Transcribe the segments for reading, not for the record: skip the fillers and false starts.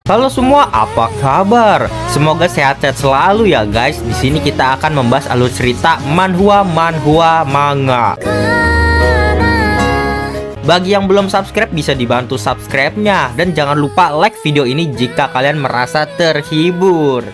Halo semua, apa kabar? Semoga sehat-sehat selalu ya guys. Di sini kita akan membahas alur cerita manhwa manga. Bagi yang belum subscribe bisa dibantu subscribe-nya dan jangan lupa like video ini jika kalian merasa terhibur.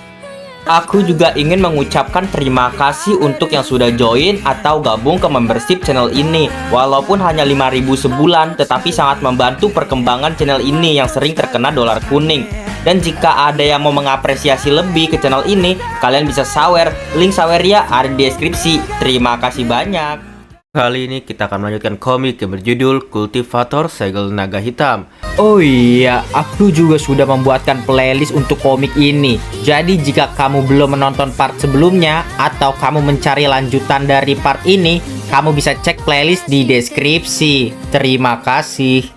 Aku juga ingin mengucapkan terima kasih untuk yang sudah join atau gabung ke membership channel ini. Walaupun hanya 5.000 sebulan, tetapi sangat membantu perkembangan channel ini yang sering terkena dolar kuning. Dan jika ada yang mau mengapresiasi lebih ke channel ini, kalian bisa sawer. Link sawernya ada di deskripsi. Terima kasih banyak. Kali ini kita akan melanjutkan komik yang berjudul Kultivator Segel Naga Hitam. Oh iya, aku juga sudah membuatkan playlist untuk komik ini. Jadi jika kamu belum menonton part sebelumnya atau kamu mencari lanjutan dari part ini, kamu bisa cek playlist di deskripsi. Terima kasih.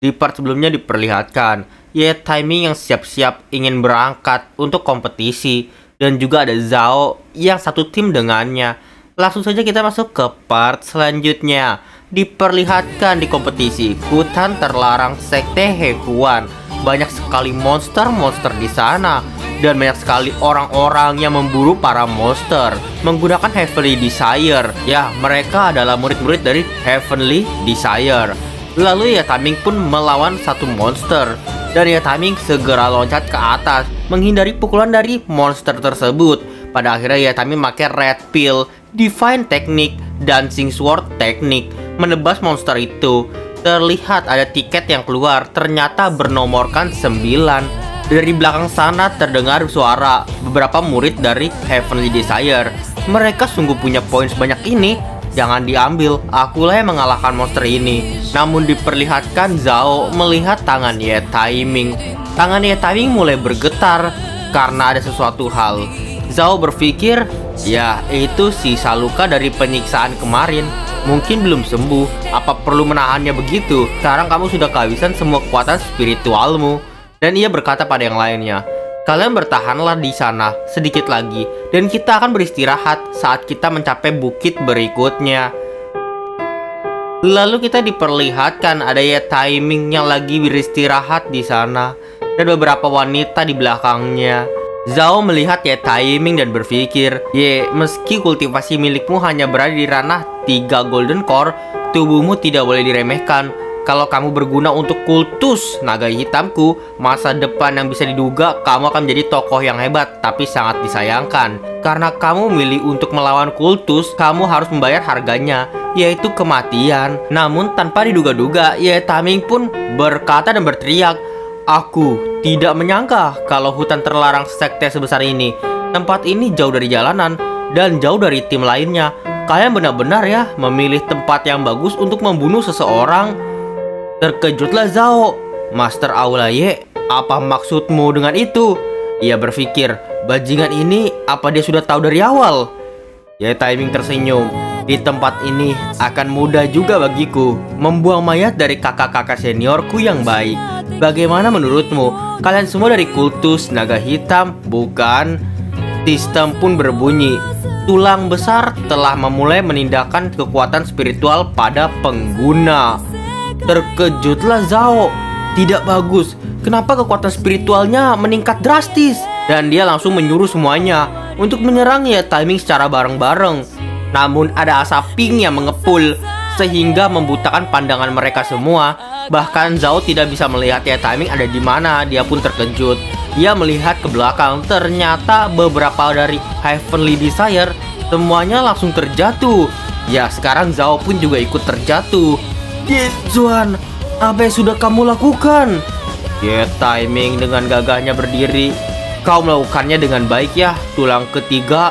Di part sebelumnya diperlihatkan Ye Taiming yang siap-siap ingin berangkat untuk kompetisi, dan juga ada Zhao yang satu tim dengannya. Langsung saja kita masuk ke part selanjutnya. Diperlihatkan di kompetisi hutan terlarang sekte Hekuan. Banyak sekali monster-monster di sana, dan banyak sekali orang-orang yang memburu para monster menggunakan Heavenly Desire. Ya, mereka adalah murid-murid dari Heavenly Desire. Lalu Ye Taiming pun melawan satu monster, dan Ye Taiming segera loncat ke atas menghindari pukulan dari monster tersebut. Pada akhirnya Ye Taiming memakai Red Pill, Divine Technique, Dancing Sword Technique menebas monster itu. Terlihat ada tiket yang keluar, ternyata bernomorkan 9. Dari belakang sana terdengar suara beberapa murid dari Heavenly Desire. Mereka sungguh punya poin sebanyak ini. Jangan diambil, akulah yang mengalahkan monster ini. Namun diperlihatkan Zhao melihat tangan Ye Taiming. Tangan Ye Taiming mulai bergetar karena ada sesuatu hal. Zhao berpikir, ya itu sisa luka dari penyiksaan kemarin. Mungkin belum sembuh. Apa perlu menahannya begitu? Sekarang kamu sudah kehabisan semua kekuatan spiritualmu. Dan ia berkata pada yang lainnya, kalian bertahanlah di sana sedikit lagi, dan kita akan beristirahat saat kita mencapai bukit berikutnya. Lalu kita diperlihatkan ada Ye Taiming yang lagi beristirahat di sana, dan beberapa wanita di belakangnya. Zhao melihat Ye Taiming dan berpikir, Ye, meski kultivasi milikmu hanya berada di ranah 3 Golden Core, tubuhmu tidak boleh diremehkan. Kalau kamu berguna untuk kultus naga hitamku, masa depan yang bisa diduga kamu akan menjadi tokoh yang hebat, tapi sangat disayangkan. Karena kamu memilih untuk melawan kultus, kamu harus membayar harganya, yaitu kematian. Namun tanpa diduga-duga, Ye Taiming pun berkata dan berteriak, aku tidak menyangka kalau hutan terlarang sekte sebesar ini. Tempat ini jauh dari jalanan dan jauh dari tim lainnya. Kalian benar-benar ya memilih tempat yang bagus untuk membunuh seseorang. Terkejutlah Zhao. Master Aula Ye, apa maksudmu dengan itu? Ia berpikir, bajingan ini apa dia sudah tahu dari awal? Ye Taiming tersenyum. Di tempat ini akan mudah juga bagiku membuang mayat dari kakak-kakak seniorku yang baik. Bagaimana menurutmu? Kalian semua dari kultus naga hitam, bukan? Sistem pun berbunyi. Tulang besar telah memulai menindakkan kekuatan spiritual pada pengguna. Terkejutlah Zhao. Tidak bagus. Kenapa kekuatan spiritualnya meningkat drastis? Dan dia langsung menyuruh semuanya untuk menyerang Ye Taiming secara bareng-bareng. Namun ada asap pink yang mengepul sehingga membutakan pandangan mereka semua. Bahkan Zhao tidak bisa melihat Ye Taiming ada di mana. Dia pun terkejut. Ia melihat ke belakang. Ternyata beberapa dari Heavenly Desire semuanya langsung terjatuh. Ya, sekarang Zhao pun juga ikut terjatuh. Ye Zuan, apa yang sudah kamu lakukan? Ye Taiming dengan gagahnya berdiri. Kau melakukannya dengan baik ya, tulang ketiga.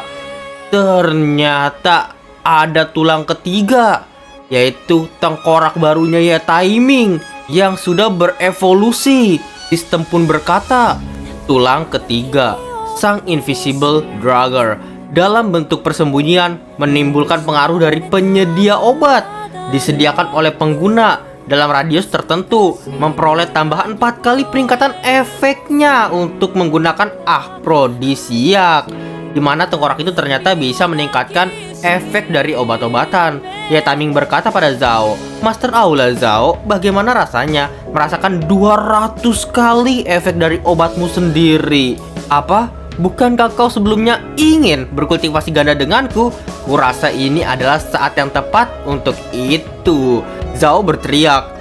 Ternyata ada tulang ketiga, yaitu tengkorak barunya Ye Taiming yang sudah berevolusi. Sistem pun berkata, tulang ketiga, sang Invisible Drugger, dalam bentuk persembunyian menimbulkan pengaruh dari penyedia obat. Disediakan oleh pengguna dalam radius tertentu, memperoleh tambahan 4 kali peningkatan efeknya untuk menggunakan afrodisiak, di mana tengkorak itu ternyata bisa meningkatkan efek dari obat-obatan. Ye Taiming berkata pada Zhao, Master Aula Zhao, bagaimana rasanya merasakan 200 kali efek dari obatmu sendiri? Apa? Bukankah kau sebelumnya ingin berkultivasi ganda denganku? Kurasa ini adalah saat yang tepat untuk itu. Zhao berteriak,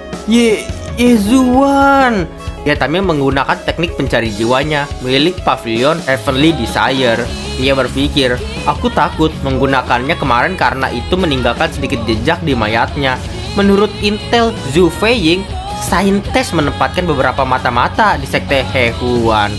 Zuan. Ye Taiming menggunakan teknik pencari jiwanya milik Pavilion Heavenly Desire. Ia berpikir, aku takut menggunakannya kemarin karena itu meninggalkan sedikit jejak di mayatnya. Menurut intel Zhu Feiying, saintis menempatkan beberapa mata-mata di sekte Hehuan.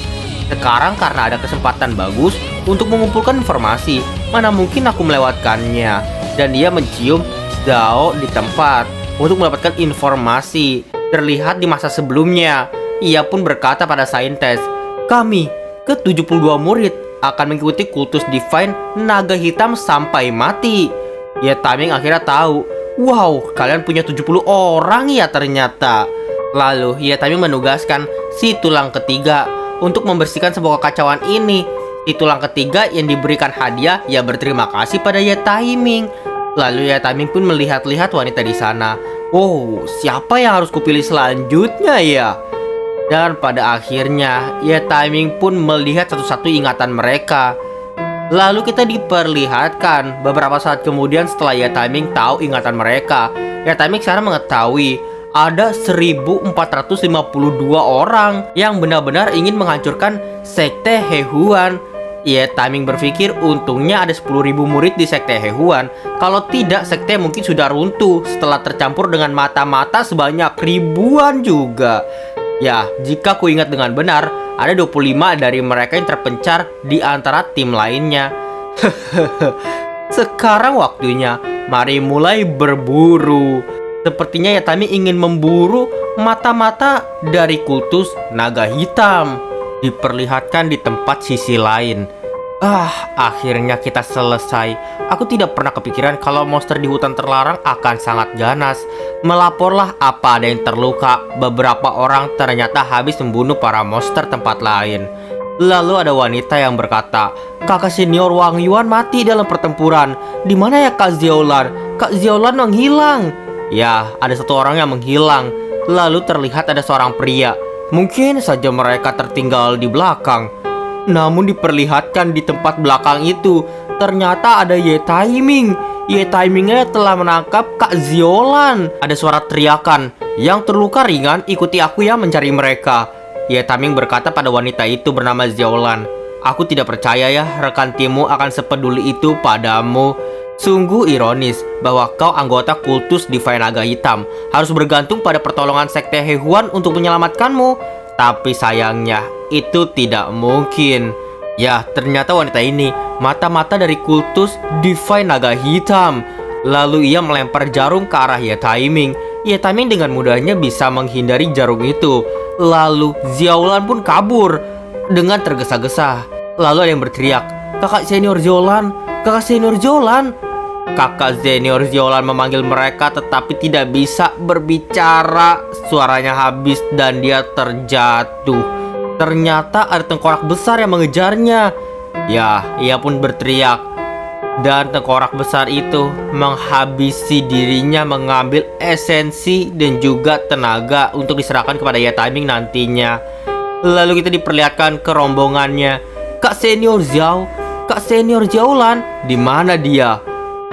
Sekarang karena ada kesempatan bagus untuk mengumpulkan informasi, mana mungkin aku melewatkannya. Dan dia mencium Zhao di tempat untuk mendapatkan informasi. Terlihat di masa sebelumnya, ia pun berkata pada saintis, kami ke-72 murid akan mengikuti kultus Divine Naga Hitam sampai mati. Ye Taiming akhirnya tahu, wow, kalian punya 70 orang ya ternyata. Lalu Ye Taiming menugaskan si tulang ketiga untuk membersihkan sebuah kekacauan ini. Si tulang ketiga yang diberikan hadiah ya berterima kasih pada Ye Taiming. Lalu Ye Taiming pun melihat-lihat wanita di sana. Oh, siapa yang harus kupilih selanjutnya ya? Dan pada akhirnya Ye Taiming pun melihat satu-satu ingatan mereka. Lalu kita diperlihatkan beberapa saat kemudian setelah Ye Taiming tahu ingatan mereka. Ye Taiming sekarang mengetahui ada 1452 orang yang benar-benar ingin menghancurkan sekte Hehuan. Ye Taiming berpikir untungnya ada 10.000 murid di sekte Hehuan. Kalau tidak, sekte mungkin sudah runtuh setelah tercampur dengan mata-mata sebanyak ribuan juga. Ya, jika ku ingat dengan benar, ada 25 dari mereka yang terpencar di antara tim lainnya. Sekarang waktunya, mari mulai berburu. Sepertinya Ye Taiming ingin memburu mata-mata dari kultus naga hitam. Diperlihatkan di tempat sisi lain. Akhirnya kita selesai. Aku tidak pernah kepikiran kalau monster di hutan terlarang akan sangat ganas. Melaporlah apa ada yang terluka. Beberapa orang ternyata habis membunuh para monster tempat lain. Lalu ada wanita yang berkata, kakak senior Wang Yuan mati dalam pertempuran. Di mana ya Kak Ziolan? Kak Ziolan menghilang. Ya, ada satu orang yang menghilang. Lalu terlihat ada seorang pria. Mungkin saja mereka tertinggal di belakang. Namun diperlihatkan di tempat belakang itu ternyata ada Ye Taiming. Ye Taimingnya telah menangkap Kak Ziolan. Ada suara teriakan, yang terluka ringan ikuti aku ya mencari mereka. Ye Taiming berkata pada wanita itu bernama Ziolan, aku tidak percaya ya rekan timmu akan sepeduli itu padamu. Sungguh ironis bahwa kau anggota kultus Divine Naga Hitam harus bergantung pada pertolongan sekte Hehuan untuk menyelamatkanmu. Tapi sayangnya itu tidak mungkin. Ya, ternyata wanita ini mata-mata dari kultus Divine Naga Hitam. Lalu ia melempar jarum ke arah Ye Taiming. Ye Taiming dengan mudahnya bisa menghindari jarum itu. Lalu Ziolan pun kabur dengan tergesa-gesa. Lalu ada yang berteriak, kakak senior Ziolan, kakak senior Ziolan. Kakak senior Ziolan memanggil mereka tetapi tidak bisa berbicara. Suaranya habis dan dia terjatuh. Ternyata ada tengkorak besar yang mengejarnya. Ya, ia pun berteriak. Dan tengkorak besar itu menghabisi dirinya, mengambil esensi dan juga tenaga untuk diserahkan kepada Ye Taiming nantinya. Lalu kita diperlihatkan ke rombongannya. Kak senior Zhao, Kak senior Ziolan, di mana dia?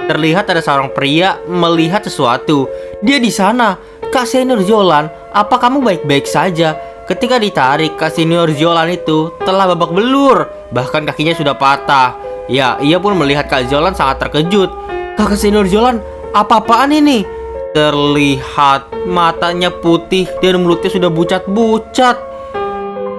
Terlihat ada seorang pria melihat sesuatu. Dia di sana. Kak senior Ziolan, apa kamu baik-baik saja? Ketika ditarik, Kak senior Ziolan itu telah babak belur. Bahkan kakinya sudah patah. Ya, ia pun melihat Kak Ziolan sangat terkejut. Kakak senior Ziolan, apa-apaan ini? Terlihat matanya putih dan mulutnya sudah bucat-bucat.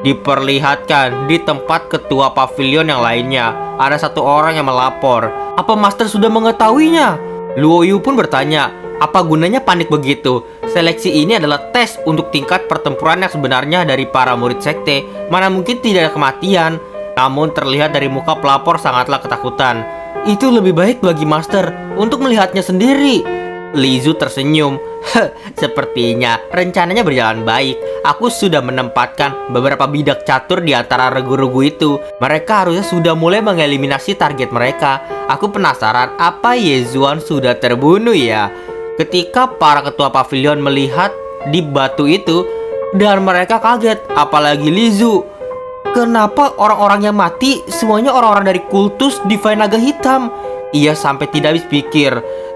Diperlihatkan di tempat ketua pavilion yang lainnya ada satu orang yang melapor. Apa Master sudah mengetahuinya? Luo Yu pun bertanya, apa gunanya panik begitu? Seleksi ini adalah tes untuk tingkat pertempuran yang sebenarnya dari para murid sekte. Mana mungkin tidak ada kematian. Namun terlihat dari muka pelapor sangatlah ketakutan. Itu lebih baik bagi Master untuk melihatnya sendiri. Li Zu tersenyum. Sepertinya rencananya berjalan baik. Aku sudah menempatkan beberapa bidak catur di antara regu-regu itu. Mereka harusnya sudah mulai mengeliminasi target mereka. Aku penasaran apa Yezuan sudah terbunuh ya. Ketika para ketua pavilion melihat di batu itu, dan mereka kaget, apalagi Lizu. Kenapa orang-orang yang mati semuanya orang-orang dari kultus Divine Naga Hitam? Ia sampai tidak habis pikir.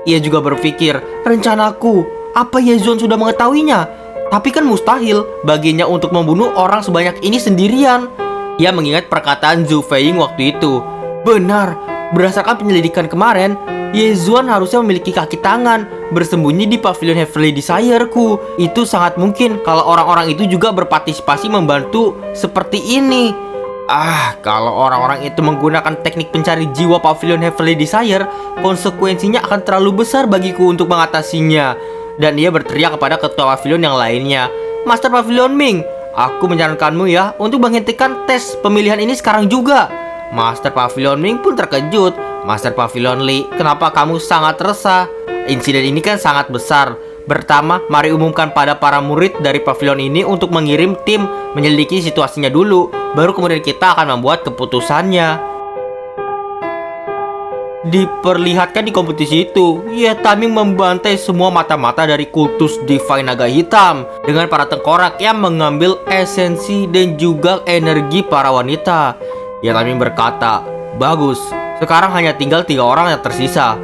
Ia juga berpikir, rencanaku, apa Yezuan sudah mengetahuinya? Tapi kan mustahil baginya untuk membunuh orang sebanyak ini sendirian. Ia mengingat perkataan Zhu Feiying waktu itu. Benar, berdasarkan penyelidikan kemarin, Yezuan harusnya memiliki kaki tangan bersembunyi di pavilion Heavenly Desire-ku. Itu sangat mungkin kalau orang-orang itu juga berpartisipasi membantu seperti ini. Kalau orang-orang itu menggunakan teknik pencari jiwa pavilion Heavenly Desire, konsekuensinya akan terlalu besar bagiku untuk mengatasinya. Dan ia berteriak kepada ketua pavilion yang lainnya. Master Pavilion Ming, aku menyarankanmu ya untuk menghentikan tes pemilihan ini sekarang juga. Master Pavilion Ming pun terkejut. Master Pavilion Li, kenapa kamu sangat resah? Insiden ini kan sangat besar. Pertama, mari umumkan pada para murid dari pavilion ini untuk mengirim tim menyelidiki situasinya dulu. Baru kemudian kita akan membuat keputusannya. Diperlihatkan di kompetisi itu, Ye Taming membantai semua mata-mata dari kultus Divine Naga Hitam dengan para tengkorak yang mengambil esensi dan juga energi para wanita. Ye Taming berkata, bagus, sekarang hanya tinggal 3 orang yang tersisa.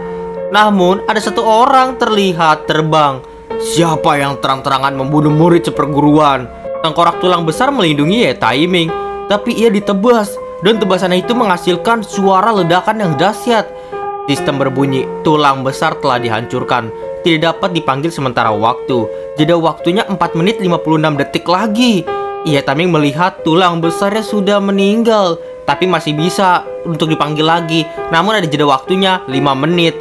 Namun ada 1 orang terlihat terbang. Siapa yang terang-terangan membunuh murid seperguruan? Tengkorak tulang besar melindungi Ye Taiming, tapi ia ditebas, dan tebasan itu menghasilkan suara ledakan yang dahsyat. Sistem berbunyi, tulang besar telah dihancurkan, tidak dapat dipanggil sementara waktu. Jeda waktunya 4 menit 56 detik lagi. Ye Taming melihat tulang besarnya sudah meninggal, tapi masih bisa untuk dipanggil lagi. Namun ada jeda waktunya 5 menit.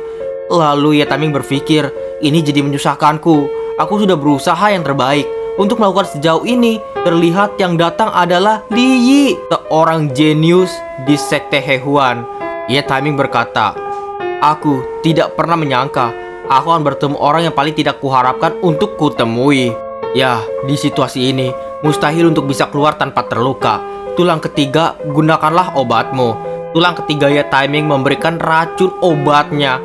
Lalu Ye Taming berpikir, ini jadi menyusahkanku. Aku sudah berusaha yang terbaik untuk melakukan sejauh ini. Terlihat yang datang adalah Li Yi, seorang jenius di sekte Hehuan. Ye Taming berkata, aku tidak pernah menyangka aku akan bertemu orang yang paling tidak kuharapkan untuk kutemui. Ya, di situasi ini mustahil untuk bisa keluar tanpa terluka. Tulang ketiga, gunakanlah obatmu. Tulang ketiga Ye Taiming memberikan racun obatnya.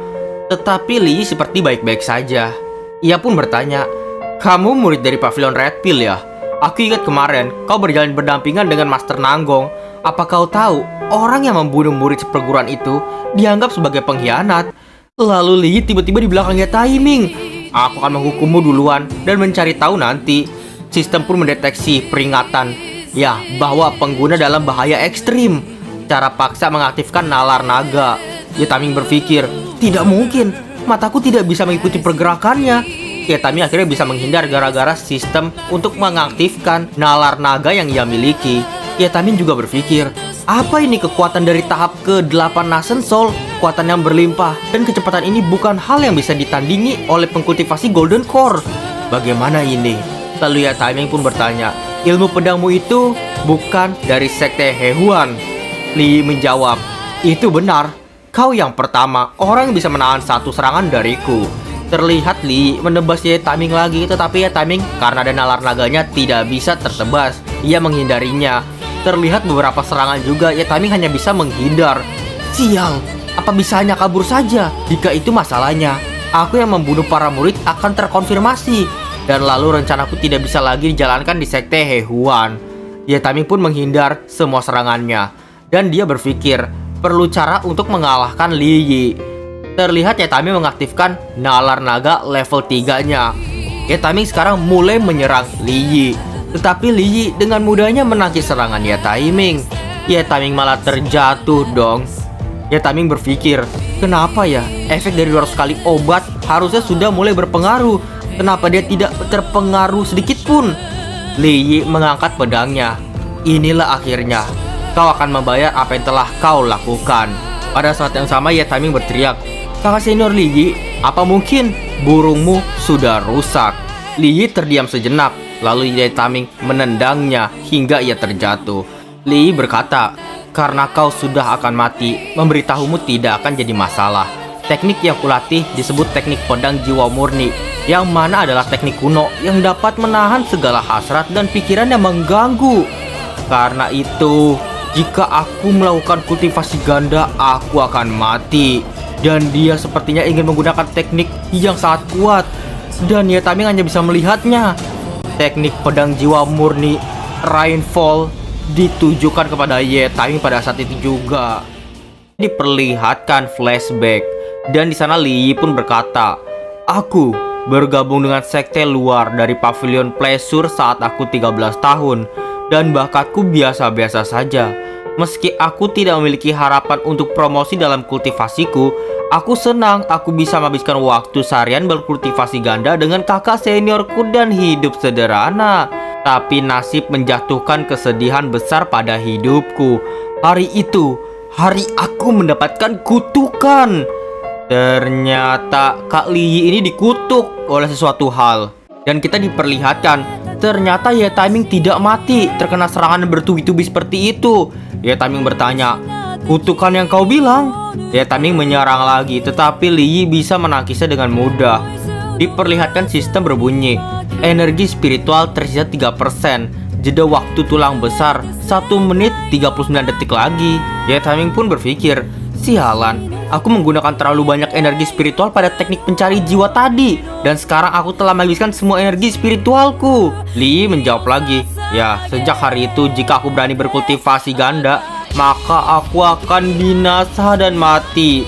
Tetapi Li seperti baik-baik saja. Ia pun bertanya, kamu murid dari pavilion Red Pill ya? Aku ingat kemarin kau berjalan berdampingan dengan Master Nanggong. Apa kau tahu orang yang membunuh murid perguruan itu dianggap sebagai pengkhianat? Lalu Li tiba-tiba di belakang Ye Taiming. Aku akan menghukummu duluan dan mencari tahu nanti. Sistem pun mendeteksi peringatan ya bahwa pengguna dalam bahaya ekstrim. Cara paksa mengaktifkan nalar naga. Ye Taiming berpikir, tidak mungkin, mataku tidak bisa mengikuti pergerakannya. Ye Taiming akhirnya bisa menghindar gara-gara sistem untuk mengaktifkan nalar naga yang ia miliki. Ye Taiming juga berpikir, apa ini kekuatan dari tahap ke-8 Nasen Soul? Kekuatan yang berlimpah dan kecepatan ini bukan hal yang bisa ditandingi oleh pengkultivasi Golden Core. Bagaimana ini? Lalu Ye Taiming pun bertanya, ilmu pedangmu itu bukan dari sekte Hehuan. Li menjawab, itu benar. Kau yang pertama orang yang bisa menahan 1 serangan dariku. Terlihat Li menebas Ye Taiming lagi, tetapi Ye Taiming karena ada nalar naganya tidak bisa tertebas. Ia menghindarinya. Terlihat beberapa serangan juga Ye Taiming hanya bisa menghindar. Sial, apa bisa hanya kabur saja? Jika itu masalahnya, aku yang membunuh para murid akan terkonfirmasi. Dan lalu rencanaku tidak bisa lagi dijalankan di sekte Hehuan. Ye Taiming pun menghindar semua serangannya. Dan dia berpikir, perlu cara untuk mengalahkan Li Yi. Terlihat Ye Taiming mengaktifkan nalar naga level 3-nya. Ye Taiming sekarang mulai menyerang Li Yi. Tetapi Li Yi dengan mudahnya menangkis serangan Ye Taiming. Ye Taiming malah terjatuh dong. Ye Taiming berpikir, kenapa ya efek dari 200 kali obat harusnya sudah mulai berpengaruh. Kenapa dia tidak terpengaruh sedikit pun? Li Yi mengangkat pedangnya. Inilah akhirnya. Kau akan membayar apa yang telah kau lakukan. Pada saat yang sama Ye Taiming berteriak, kakak senior Li Yi, apa mungkin burungmu sudah rusak? Li Yi terdiam sejenak. Lalu Ye Taiming menendangnya hingga ia terjatuh. Li Yi berkata, karena kau sudah akan mati, memberitahumu tidak akan jadi masalah. Teknik yang kulatih disebut teknik pedang jiwa murni. yang mana adalah teknik kuno yang dapat menahan segala hasrat dan pikiran yang mengganggu. Karena itu, jika aku melakukan kultivasi ganda, aku akan mati. Dan dia sepertinya ingin menggunakan teknik yang sangat kuat, dan Ye Taiming hanya bisa melihatnya. Teknik pedang jiwa murni Rainfall ditujukan kepada Ye Taiming pada saat itu juga. Diperlihatkan flashback, dan di sana Li Yi pun berkata, "Aku bergabung dengan sekte luar dari Pavilion Pleasure saat aku 13 tahun, dan bakatku biasa-biasa saja. Meski aku tidak memiliki harapan untuk promosi dalam kultivasiku, aku senang aku bisa menghabiskan waktu seharian berkultivasi ganda dengan kakak seniorku dan hidup sederhana. Tapi nasib menjatuhkan kesedihan besar pada hidupku. Hari itu, hari aku mendapatkan kutukan." Ternyata Kak Li Yi ini dikutuk oleh sesuatu hal. Dan kita diperlihatkan, ternyata Ye Taiming tidak mati terkena serangan bertubi-tubi seperti itu. Ye Taiming bertanya, "Kutukan yang kau bilang?" Ye Taiming menyerang lagi, tetapi Li Yi bisa menangkisnya dengan mudah. Diperlihatkan sistem berbunyi, energi spiritual tersisa 3%. Jeda waktu tulang besar 1 menit 39 detik lagi. Ye Taiming pun berpikir, "Sialan, aku menggunakan terlalu banyak energi spiritual pada teknik pencari jiwa tadi, dan sekarang aku telah menghabiskan semua energi spiritualku." Li Yi menjawab lagi, "Ya, sejak hari itu jika aku berani berkultivasi ganda, maka aku akan binasa dan mati."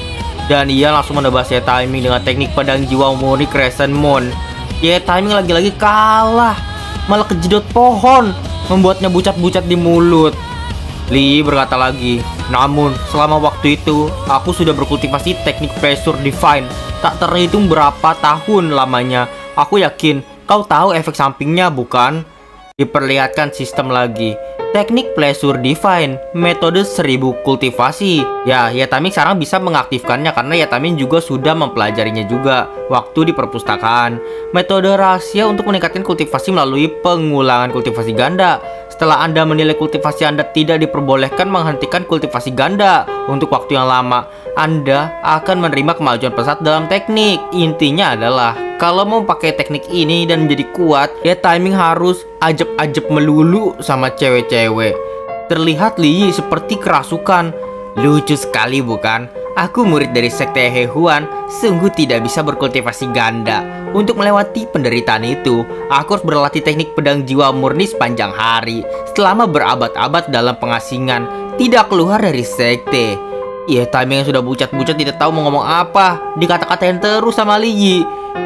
Dan ia langsung menebas Ye Taiming dengan teknik pedang jiwa murni Crescent Moon. Ye Taiming lagi-lagi kalah, malah kejedot pohon, membuatnya bucat-bucat di mulut. Li Yi berkata lagi, "Namun selama waktu itu aku sudah berkultivasi teknik Pleasure Divine, tak terhitung berapa tahun lamanya. Aku yakin kau tahu efek sampingnya, bukan?" Diperlihatkan sistem lagi, teknik Pleasure Divine, metode 1000 kultivasi. Ya, Ye Taiming sekarang bisa mengaktifkannya karena Ye Taiming juga sudah mempelajarinya juga waktu di perpustakaan. Metode rahasia untuk meningkatkan kultivasi melalui pengulangan kultivasi ganda. Setelah Anda menilai kultivasi Anda tidak diperbolehkan menghentikan kultivasi ganda untuk waktu yang lama, Anda akan menerima kemajuan pesat dalam teknik. Intinya adalah, kalau mau pakai teknik ini dan menjadi kuat, ya timing harus ajeb-ajeb melulu sama cewek-cewek. Terlihat Li Yi seperti kerasukan. Lucu sekali bukan? Aku murid dari sekte Hehuan, sungguh tidak bisa berkultivasi ganda. Untuk melewati penderitaan itu, aku harus berlatih teknik pedang jiwa murni sepanjang hari, selama berabad-abad dalam pengasingan, tidak keluar dari sekte. Ya, timing yang sudah bucat-bucat tidak tahu mau ngomong apa, dikata-katain terus sama Li Yi.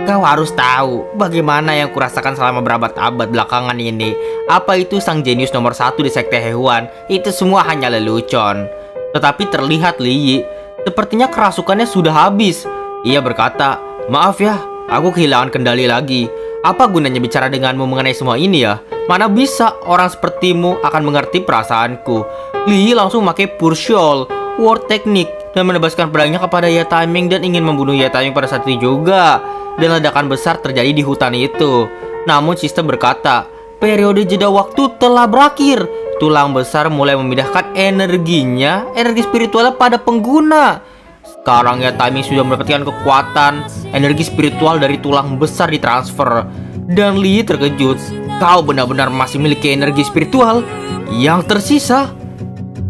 Kau harus tahu bagaimana yang kurasakan selama berabad-abad belakangan ini. Apa itu sang jenius nomor 1 di sekte Hehuan? Itu semua hanya lelucon. Tetapi terlihat Li Yi sepertinya kerasukannya sudah habis. Ia berkata, "Maaf ya, aku kehilangan kendali lagi. Apa gunanya bicara denganmu mengenai semua ini ya? Mana bisa orang sepertimu akan mengerti perasaanku." Li Yi langsung memakai Pursual War Technique dan menebaskan pedangnya kepada Ye Taiming dan ingin membunuh Ye Taiming pada saat itu juga. Dan ledakan besar terjadi di hutan itu. Namun sistem berkata, periode jeda waktu telah berakhir. Tulang besar mulai memindahkan energi spiritualnya pada pengguna. Sekarang ya Taiming sudah mendapatkan kekuatan energi spiritual dari tulang besar ditransfer. Dan Li Yi terkejut. Kau benar-benar masih memiliki energi spiritual yang tersisa?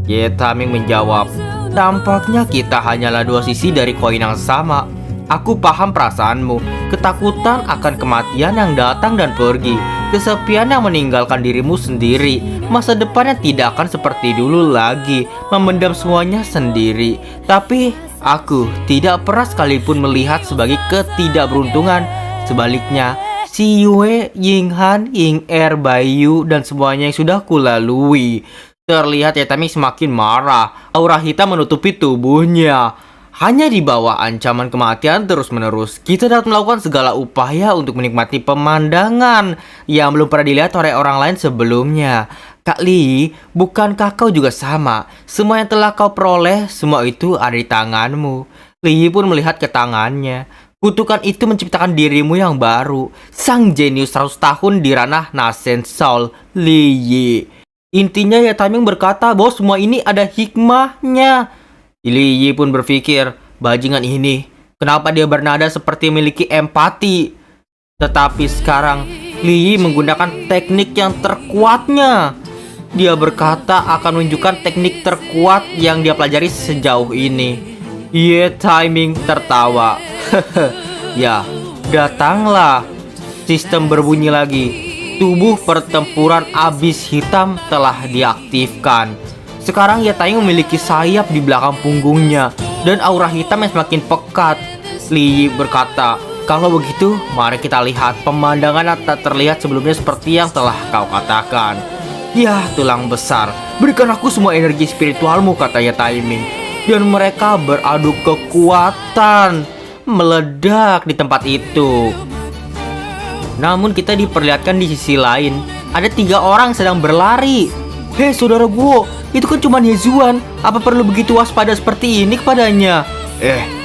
Ye Taiming menjawab, tampaknya kita hanyalah dua sisi dari koin yang sama. Aku paham perasaanmu, ketakutan akan kematian yang datang dan pergi, kesepian yang meninggalkan dirimu sendiri, masa depannya tidak akan seperti dulu lagi, memendam semuanya sendiri. Tapi aku tidak pernah sekalipun melihat sebagai ketidakberuntungan. Sebaliknya, si Yue, Yinghan, Ying-Er, Baiyu, dan semuanya yang sudah kulalui. Terlihat Ye Taiming semakin marah, aura hitam menutupi tubuhnya. Hanya di bawah ancaman kematian terus-menerus, kita dapat melakukan segala upaya untuk menikmati pemandangan yang belum pernah dilihat oleh orang lain sebelumnya. Kak Li, bukankah kau juga sama? Semua yang telah kau peroleh, semua itu ada di tanganmu. Li pun melihat ke tangannya. Kutukan itu menciptakan dirimu yang baru. Sang jenius 100 tahun di ranah Nascent Soul, Li Yi. Intinya Ye Taiming berkata bahwa semua ini ada hikmahnya. Li Yi pun berpikir, bajingan ini, kenapa dia bernada seperti memiliki empati? Tetapi sekarang Li Yi menggunakan teknik yang terkuatnya. Dia berkata akan menunjukkan teknik terkuat yang dia pelajari sejauh ini. Ye Taiming tertawa. Ya, datanglah. Sistem berbunyi lagi. Tubuh pertempuran abis hitam telah diaktifkan. Sekarang Ye Taiming memiliki sayap di belakang punggungnya dan aura hitam yang semakin pekat. Li Yi berkata, kalau begitu, mari kita lihat pemandangan yang tak terlihat sebelumnya seperti yang telah kau katakan. Ya, tulang besar, berikan aku semua energi spiritualmu, kata Ye Taiming. Dan mereka beradu kekuatan, meledak di tempat itu. Namun kita diperlihatkan di sisi lain, ada 3 orang sedang berlari. Hei saudara Guo, itu kan cuma Yezuan. Apa perlu begitu waspada seperti ini kepadanya?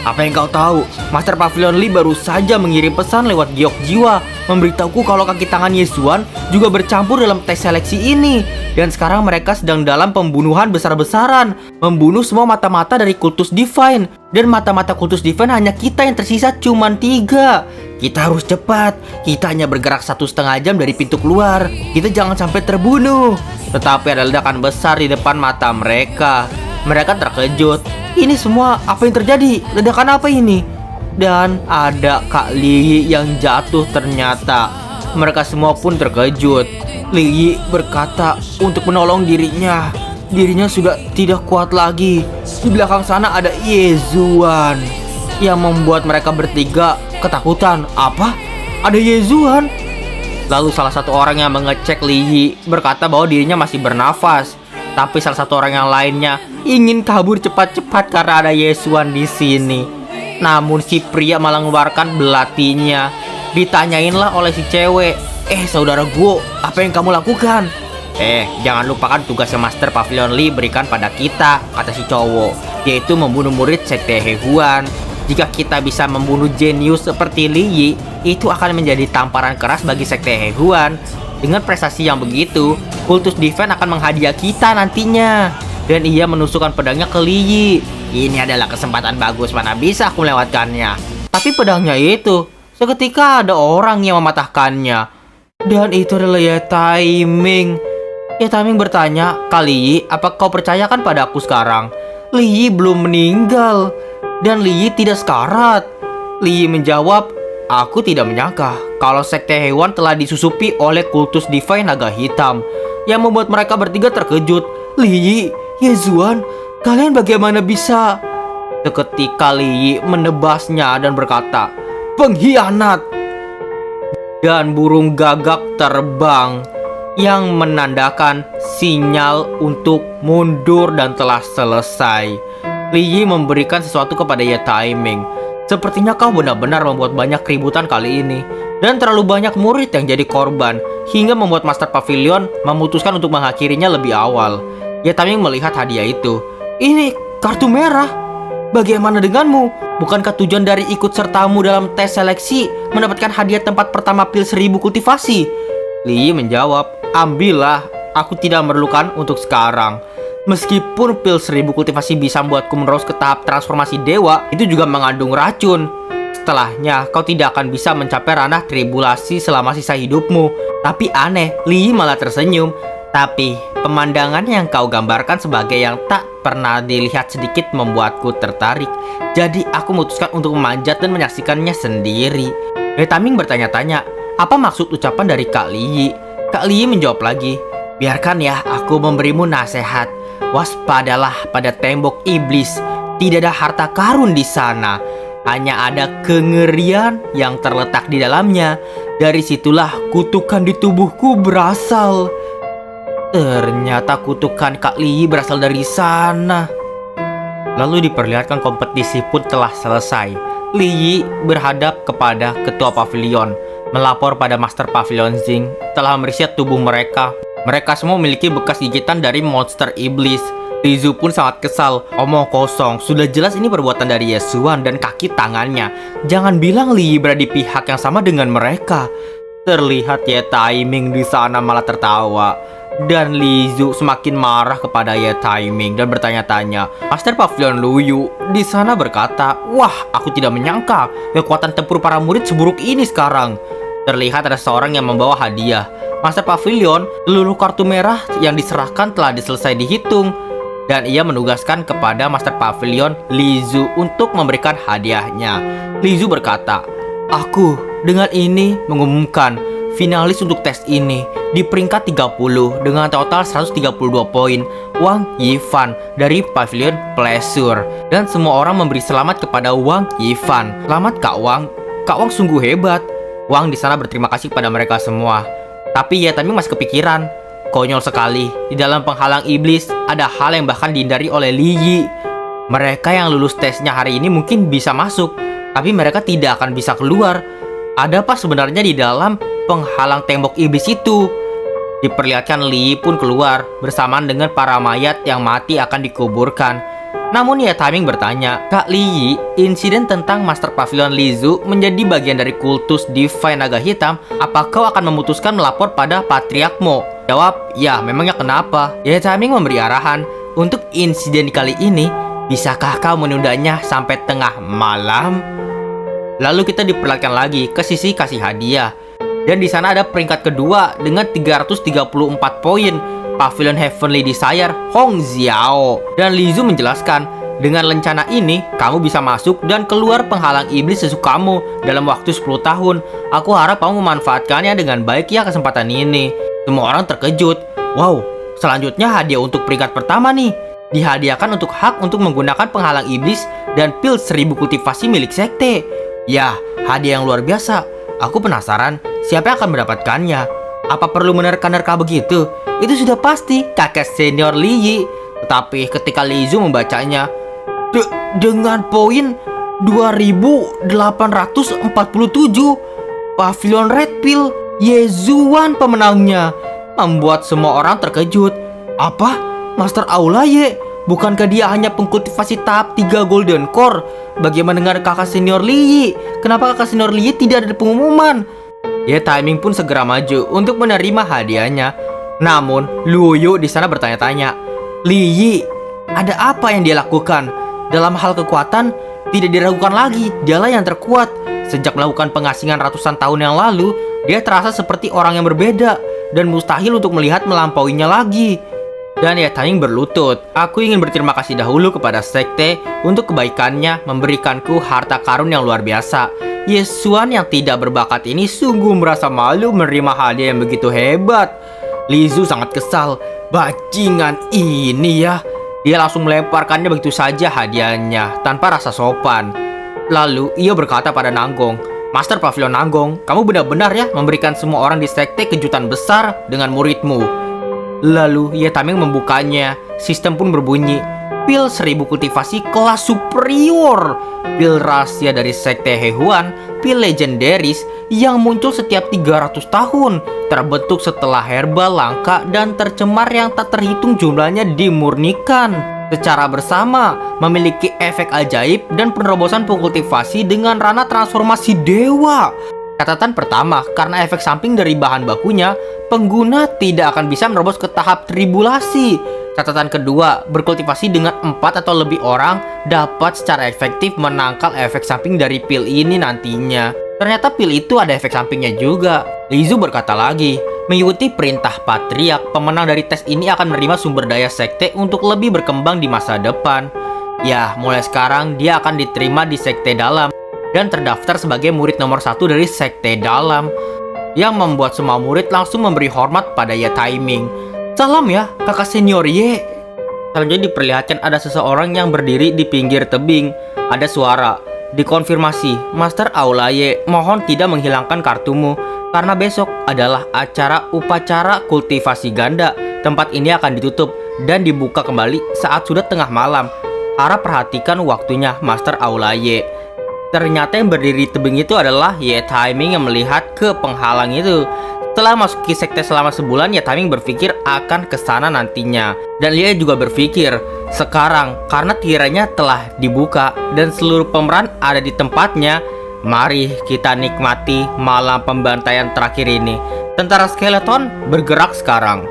Apa yang kau tahu? Master Pavilion Li baru saja mengirim pesan lewat giok jiwa, memberitahuku kalau kaki tangan Yezuan juga bercampur dalam tes seleksi ini. Dan sekarang mereka sedang dalam pembunuhan besar-besaran, membunuh semua mata-mata dari kultus Divine. Dan mata-mata kultus Divine hanya kita yang tersisa cuma 3. Kita harus cepat. Kita hanya bergerak 1,5 jam dari pintu keluar. Kita jangan sampai terbunuh. Tetapi ada ledakan besar di depan mata mereka. Mereka terkejut. Ini semua apa yang terjadi? Ledakan apa ini? Dan ada Kak Li Yi yang jatuh ternyata. Mereka semua pun terkejut. Li Yi berkata untuk menolong dirinya. Dirinya sudah tidak kuat lagi. Di belakang sana ada Yezuan yang membuat mereka bertiga ketakutan. Apa? Ada Yezuan? Lalu salah satu orang yang mengecek Li Yi berkata bahwa dirinya masih bernafas. Tapi salah satu orang yang lainnya ingin kabur cepat-cepat karena ada Yezuan di sini. Namun si pria malah mengeluarkan belatinya. Ditanyainlah oleh si cewek, saudara Guo, apa yang kamu lakukan? Jangan lupakan tugas yang Master Pavilion Li berikan pada kita, kata si cowok, yaitu membunuh murid Sekte Hehuan. Jika kita bisa membunuh jenius seperti Li Yi, itu akan menjadi tamparan keras bagi Sekte Hehuan. Dengan prestasi yang begitu, kultus Divine akan menghadiah kita nantinya. Dan ia menusukkan pedangnya ke Li Yi. Ini adalah kesempatan bagus, mana bisa aku melewatkannya. Tapi pedangnya itu, seketika ada orang yang mematahkannya. Dan itu adalah Ye Taiming. Ye Taiming bertanya, "Kak Li Yi, apa kau percayakan pada aku sekarang?" Li Yi belum meninggal. Dan Li Yi tidak sekarat. Li Yi menjawab, "Aku tidak menyangka kalau Sekte Hewan telah disusupi oleh kultus Divine Naga Hitam." Yang membuat mereka bertiga terkejut. Li Yi, Yezuan, kalian bagaimana bisa? Seketika Li Yi menebasnya dan berkata, "Pengkhianat!" Dan burung gagak terbang yang menandakan sinyal untuk mundur dan telah selesai. Li Yi memberikan sesuatu kepada Ye Taiming. "Sepertinya kau benar-benar membuat banyak keributan kali ini. Dan terlalu banyak murid yang jadi korban, hingga membuat Master Pavilion memutuskan untuk mengakhirinya lebih awal." Ye Taiming melihat hadiah itu. "Ini kartu merah. Bagaimana denganmu? Bukankah tujuan dari ikut sertamu dalam tes seleksi mendapatkan hadiah tempat pertama pil 1000 kultivasi?" Li Yi menjawab, "Ambillah, aku tidak memerlukan untuk sekarang. Meskipun pil 1000 kultivasi bisa membuatku menerus ke tahap transformasi dewa, itu juga mengandung racun. Setelahnya, kau tidak akan bisa mencapai ranah tribulasi selama sisa hidupmu." Tapi aneh, Li Yi malah tersenyum. "Tapi pemandangan yang kau gambarkan sebagai yang tak pernah dilihat sedikit membuatku tertarik. Jadi aku memutuskan untuk memanjat dan menyaksikannya sendiri." Ye Taiming bertanya-tanya, apa maksud ucapan dari Kak Li Yi? Kak Li Yi menjawab lagi, "Biarkan ya aku memberimu nasihat. Waspadalah pada tembok iblis. Tidak ada harta karun di sana. Hanya ada kengerian yang terletak di dalamnya. Dari situlah kutukan di tubuhku berasal." Ternyata kutukan Kak Li Yi berasal dari sana. Lalu diperlihatkan kompetisi pun telah selesai. Li Yi berhadap kepada ketua pavilion, melapor pada Master Pavilion Jing telah meriset tubuh mereka. Mereka semua memiliki bekas gigitan dari monster iblis. Li Zu pun sangat kesal. "Omong kosong, sudah jelas ini perbuatan dari Yezuan dan kaki tangannya. Jangan bilang Li Yi berada di pihak yang sama dengan mereka." Terlihat Ye Taiming di sana malah tertawa. Dan Li Zu semakin marah kepada Ye Taiming dan bertanya-tanya. Master Pavilion Lu Yu di sana berkata, "Wah, aku tidak menyangka kekuatan tempur para murid seburuk ini sekarang." Terlihat ada seorang yang membawa hadiah. Master Pavilion, seluruh kartu merah yang diserahkan telah selesai dihitung. Dan ia menugaskan kepada Master Pavilion Li Zhu untuk memberikan hadiahnya. Li Zhu berkata, "Aku dengan ini mengumumkan finalis untuk tes ini di peringkat 30 dengan total 132 poin, Wang Yifan dari Pavilion Pleasure." Dan semua orang memberi selamat kepada Wang Yifan. "Selamat Kak Wang. Kak Wang sungguh hebat." Wang di sana berterima kasih pada mereka semua. Tapi Ye Taiming masih kepikiran. Konyol sekali, di dalam penghalang iblis ada hal yang bahkan dihindari oleh Li Yi. Mereka yang lulus tesnya hari ini mungkin bisa masuk, tapi mereka tidak akan bisa keluar. Ada apa sebenarnya di dalam penghalang tembok iblis itu? Diperlihatkan Li Yi pun keluar bersamaan dengan para mayat yang mati akan dikuburkan. Namun Ye Taiming bertanya, "Kak Li Yi, insiden tentang Master Pavilion Li Zhu menjadi bagian dari kultus Divine Naga Hitam. Apa kau akan memutuskan melapor pada Patriark Mo?" Jawab, "Ya, memangnya kenapa?" Ye Taiming memberi arahan, "Untuk insiden kali ini, bisakah kau menundanya sampai tengah malam?" Lalu kita diperlihatkan lagi ke sisi kasih hadiah. Dan di sana ada peringkat kedua dengan 334 poin, Pavilion Heavenly Desire Hong Xiao. Dan Li Zhu menjelaskan, "Dengan lencana ini, kamu bisa masuk dan keluar penghalang iblis sesukamu dalam waktu 10 tahun. Aku harap kamu memanfaatkannya dengan baik ya kesempatan ini." Semua orang terkejut. Wow, selanjutnya hadiah untuk peringkat pertama nih. Dihadiahkan untuk hak untuk menggunakan penghalang iblis dan pil 1000 kultivasi milik sekte. Ya, hadiah yang luar biasa. Aku penasaran siapa yang akan mendapatkannya. Apa perlu menerka-nerka begitu? Itu sudah pasti kakek senior Li Yi. Tetapi ketika Li Zhu membacanya, dengan poin 2847, Pavilion Red Pill, Ye Zuan pemenangnya, membuat semua orang terkejut. Apa? Master Aulaye? Bukankah dia hanya pengkultivasi tahap 3 Golden Core? Bagaimana dengan kakak senior Li Yi? Kenapa kakak senior Li Yi tidak ada di pengumuman? Ye Taiming pun segera maju untuk menerima hadiahnya. Namun Luo Yu di sana bertanya-tanya, "Li Yi, ada apa yang dia lakukan? Dalam hal kekuatan, tidak diragukan lagi, dialah yang terkuat. Sejak melakukan pengasingan ratusan tahun yang lalu, dia terasa seperti orang yang berbeda dan mustahil untuk melihat melampauinya lagi." Dan Ye Taiming berlutut, "Aku ingin berterima kasih dahulu kepada sekte untuk kebaikannya memberikanku harta karun yang luar biasa. Ye Zuan yang tidak berbakat ini sungguh merasa malu menerima hadiah yang begitu hebat." Li Zhu sangat kesal. Bajingan ini ya. Dia langsung melemparkannya begitu saja hadiahnya tanpa rasa sopan. Lalu ia berkata pada Nanggong, "Master Pavilion Nanggong, kamu benar-benar ya memberikan semua orang di sekte kejutan besar dengan muridmu." Lalu Ye Taiming membukanya. Sistem pun berbunyi, "Pil 1000 kultivasi kelas superior, pil rahasia dari sekte Hehuan, pil legendaris yang muncul setiap 300 tahun, terbentuk setelah herba langka dan tercemar yang tak terhitung jumlahnya dimurnikan secara bersama, memiliki efek ajaib dan penerobosan pengkultivasi dengan ranah transformasi dewa." Catatan pertama, karena efek samping dari bahan bakunya, pengguna tidak akan bisa menerobos ke tahap tribulasi. Catatan kedua, berkultivasi dengan 4 atau lebih orang dapat secara efektif menangkal efek samping dari pil ini nantinya. Ternyata pil itu ada efek sampingnya juga. Li Zhu berkata lagi, mengikuti perintah Patriark, pemenang dari tes ini akan menerima sumber daya sekte untuk lebih berkembang di masa depan. Ya, mulai sekarang dia akan diterima di sekte dalam dan terdaftar sebagai murid nomor 1 dari sekte dalam, yang membuat semua murid langsung memberi hormat pada Ye Taiming. "Salam ya, kakak senior Ye." Selanjutnya diperlihatkan ada seseorang yang berdiri di pinggir tebing. Ada suara, "Dikonfirmasi, Master Aulaye, mohon tidak menghilangkan kartumu, karena besok adalah acara upacara kultivasi ganda. Tempat ini akan ditutup dan dibuka kembali saat sudah tengah malam. Harap perhatikan waktunya, Master Aulaye." Ternyata yang berdiri di tebing itu adalah Ye Taiming yang melihat ke penghalang itu. Setelah masuki sekte selama sebulan, Ye Taiming berpikir akan ke sana nantinya. Dan dia juga berpikir, sekarang karena tirainya telah dibuka dan seluruh pemeran ada di tempatnya, mari kita nikmati malam pembantaian terakhir ini. Tentara skeleton bergerak sekarang.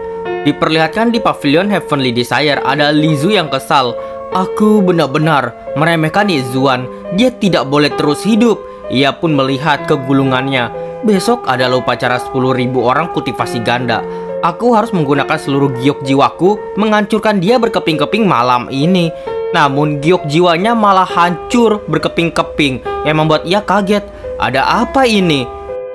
Diperlihatkan di Pavilion Heavenly Desire ada Li Zhu yang kesal. "Aku benar-benar meremehkan Ye Zuan. Dia tidak boleh terus hidup." Ia pun melihat kegulungannya. besok adalah upacara 10.000 orang kultivasi ganda. Aku harus menggunakan seluruh giok jiwaku menghancurkan dia berkeping-keping malam ini. Namun giok jiwanya malah hancur berkeping-keping yang membuat ia kaget. Ada apa ini?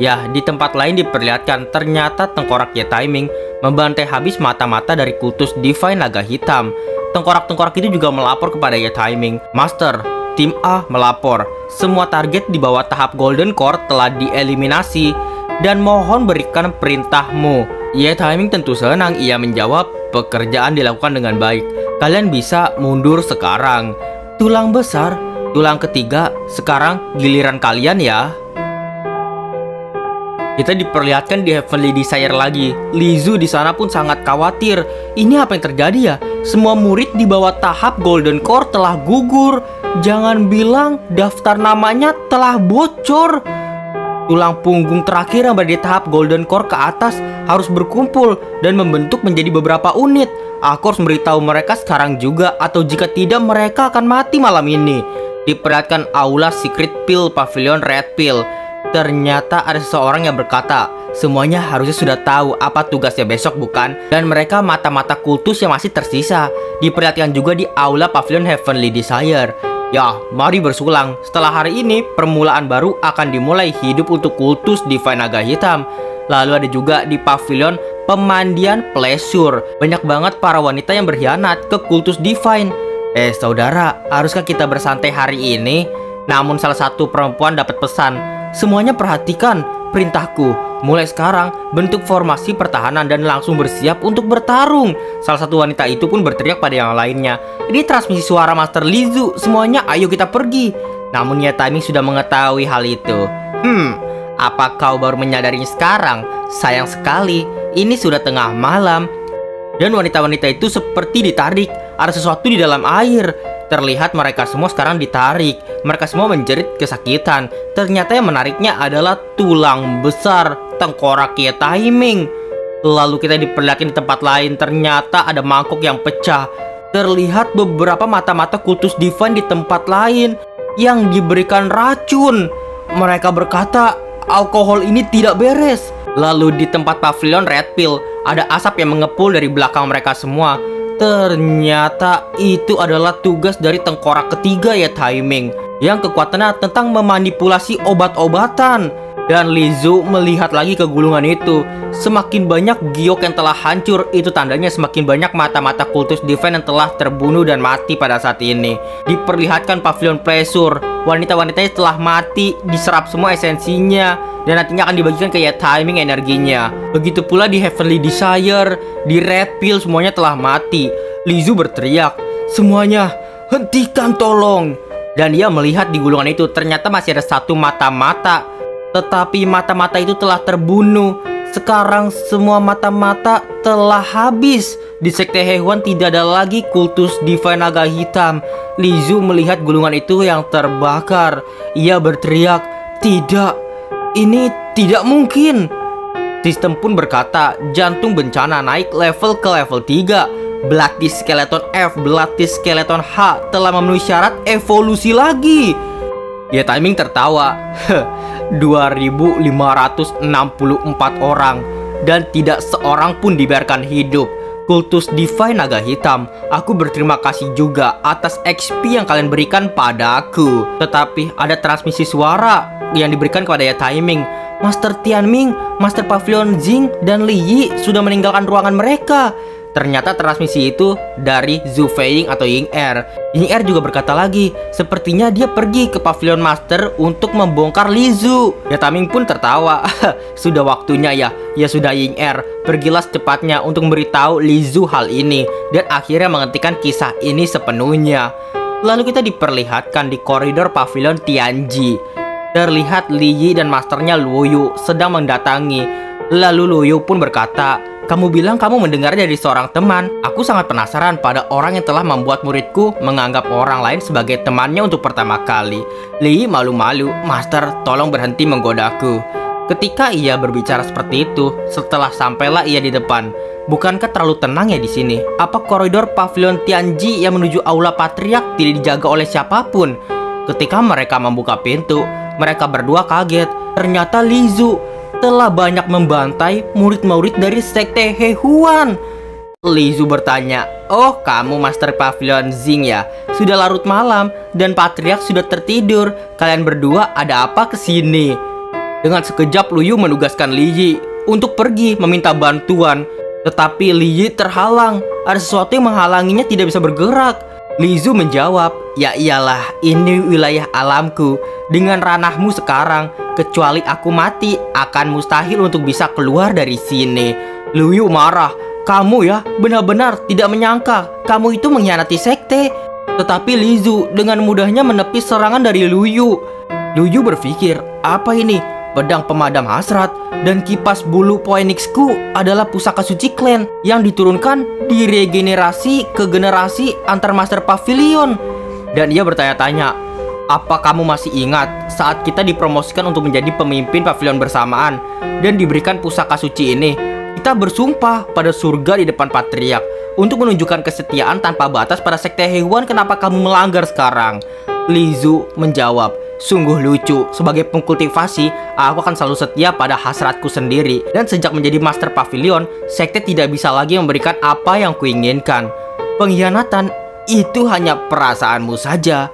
Ya, di tempat lain diperlihatkan ternyata tengkorak Ye Taiming membantai habis mata-mata dari kultus Divine Naga Hitam. Tengkorak-tengkorak itu juga melapor kepada Ye Taiming. Master, tim A melapor. Semua target di bawah tahap Golden Core telah dieliminasi dan mohon berikan perintahmu. Ye Taiming tentu senang. Ia menjawab, pekerjaan dilakukan dengan baik. Kalian bisa mundur sekarang. Tulang besar, tulang ketiga, sekarang giliran kalian ya. Kita diperlihatkan di Heavenly Desire lagi. Lizu di sana pun sangat khawatir. Ini apa yang terjadi ya? Semua murid di bawah tahap Golden Core telah gugur. Jangan bilang daftar namanya telah bocor. Tulang punggung terakhir yang berada di tahap Golden Core ke atas harus berkumpul dan membentuk menjadi beberapa unit. Aku harus memberitahu mereka sekarang juga, atau jika tidak mereka akan mati malam ini. Diperlihatkan aula Secret Pill Pavilion Red Pill. Ternyata ada seseorang yang berkata, semuanya harusnya sudah tahu apa tugasnya besok bukan? Dan mereka mata-mata kultus yang masih tersisa. Diperlihatkan juga di aula Pavilion Heavenly Desire. Ya, mari bersulang. Setelah hari ini, permulaan baru akan dimulai hidup untuk kultus Divine Naga Hitam. Lalu ada juga di Pavilion Pemandian Pleasure. Banyak banget para wanita yang berkhianat ke kultus Divine. Saudara, haruskah kita bersantai hari ini? Namun salah satu perempuan dapat pesan, semuanya perhatikan perintahku. Mulai sekarang, bentuk formasi pertahanan dan langsung bersiap untuk bertarung. Salah satu wanita itu pun berteriak pada yang lainnya, ini transmisi suara Master Lizu, semuanya ayo kita pergi. Namun Ye Taiming sudah mengetahui hal itu. Apa kau baru menyadarinya sekarang? Sayang sekali, ini sudah tengah malam. Dan wanita-wanita itu seperti ditarik. Ada sesuatu di dalam air. Terlihat mereka semua sekarang ditarik. Mereka semua menjerit kesakitan. Ternyata yang menariknya adalah tulang besar tengkorak Ye Taiming. Lalu kita diperlihatkan di tempat lain. Ternyata ada mangkok yang pecah. Terlihat beberapa mata-mata kultus Divine di tempat lain yang diberikan racun. Mereka berkata, alkohol ini tidak beres. Lalu di tempat Pavilion Red Pill ada asap yang mengepul dari belakang mereka semua. Ternyata itu adalah tugas dari tengkorak ketiga Ye Taiming yang kekuatannya tentang memanipulasi obat-obatan. Dan Lizu melihat lagi ke gulungan itu. Semakin banyak giok yang telah hancur, itu tandanya semakin banyak mata-mata kultus Divine yang telah terbunuh dan mati pada saat ini. Diperlihatkan Pavilion Pleasure, wanita-wanitanya telah mati, diserap semua esensinya, dan nantinya akan dibagikan ke Ye Taiming energinya. Begitu pula di Heavenly Desire, di Red Pill semuanya telah mati. Lizu berteriak, semuanya hentikan tolong. Dan dia melihat di gulungan itu ternyata masih ada satu mata-mata. Tetapi mata-mata itu telah terbunuh. Sekarang semua mata-mata telah habis. Di sekte Hehuan tidak ada lagi kultus Divine Naga Hitam. Lizu melihat gulungan itu yang terbakar. Ia berteriak, tidak, ini tidak mungkin. Sistem pun berkata, jantung bencana naik level ke level 3. Bloody Skeleton F, Bloody Skeleton H telah memenuhi syarat evolusi lagi. Ye Taiming tertawa. 2.564 orang dan tidak seorang pun dibiarkan hidup. Kultus Divine Naga Hitam, aku berterima kasih juga atas XP yang kalian berikan padaku. Tetapi ada transmisi suara yang diberikan kepada Ye Taiming. Master Tianming, Master Pavilion Jing, dan Li Yi sudah meninggalkan ruangan mereka. Ternyata transmisi itu dari Zhu Feiying atau Ying Er. Ying Er juga berkata lagi, sepertinya dia pergi ke Pavilion Master untuk membongkar Lizu. Ye Taiming pun tertawa. Sudah waktunya ya. Ya sudah Ying Er, pergilah secepatnya untuk memberitahu Lizu hal ini. Dan akhirnya menghentikan kisah ini sepenuhnya. Lalu kita diperlihatkan di koridor Pavilion Tianji. Terlihat Li Yi dan masternya Luo Yu sedang mendatangi. Lalu Luo Yu pun berkata, kamu bilang kamu mendengar dari seorang teman. Aku sangat penasaran pada orang yang telah membuat muridku menganggap orang lain sebagai temannya untuk pertama kali. Li malu-malu, Master, tolong berhenti menggodaku. Ketika ia berbicara seperti itu, setelah sampailah ia di depan. Bukankah terlalu tenang ya di sini? Apa koridor Pavilion Tianji yang menuju Aula Patriark tidak dijaga oleh siapapun? Ketika mereka membuka pintu, mereka berdua kaget. Ternyata Lizu. telah banyak membantai murid-murid dari sekte Hehuan. Li Zu bertanya, "Oh, kamu Master Pavilion Zing ya? Sudah larut malam dan Patriark sudah tertidur. Kalian berdua ada apa kesini?" Dengan sekejap Lu Yu menugaskan Li Yi untuk pergi meminta bantuan. Tetapi Li Yi terhalang. Ada sesuatu yang menghalanginya tidak bisa bergerak. Li Zu menjawab, "Ya iyalah, ini wilayah alamku. Dengan ranahmu sekarang, kecuali aku mati, akan mustahil untuk bisa keluar dari sini." Lu Yu marah. "Kamu ya benar-benar tidak menyangka kamu itu mengkhianati sekte." Tetapi Li Zu dengan mudahnya menepis serangan dari Lu Yu. Lu Yu berpikir, apa ini? Pedang pemadam hasrat dan kipas bulu Phoenixku adalah pusaka suci klan yang diturunkan di regenerasi ke generasi antar Master Pavilion. Dan ia bertanya-tanya, "Apa kamu masih ingat saat kita dipromosikan untuk menjadi pemimpin pavilion bersamaan dan diberikan pusaka suci ini? Kita bersumpah pada surga di depan Patriark untuk menunjukkan kesetiaan tanpa batas pada sekte hewan. Kenapa kamu melanggar sekarang?" Li Zu menjawab, "Sungguh lucu. Sebagai pengkultivasi, aku akan selalu setia pada hasratku sendiri. Dan sejak menjadi Master Pavilion, sekte tidak bisa lagi memberikan apa yang kuinginkan. Pengkhianatan itu hanya perasaanmu saja."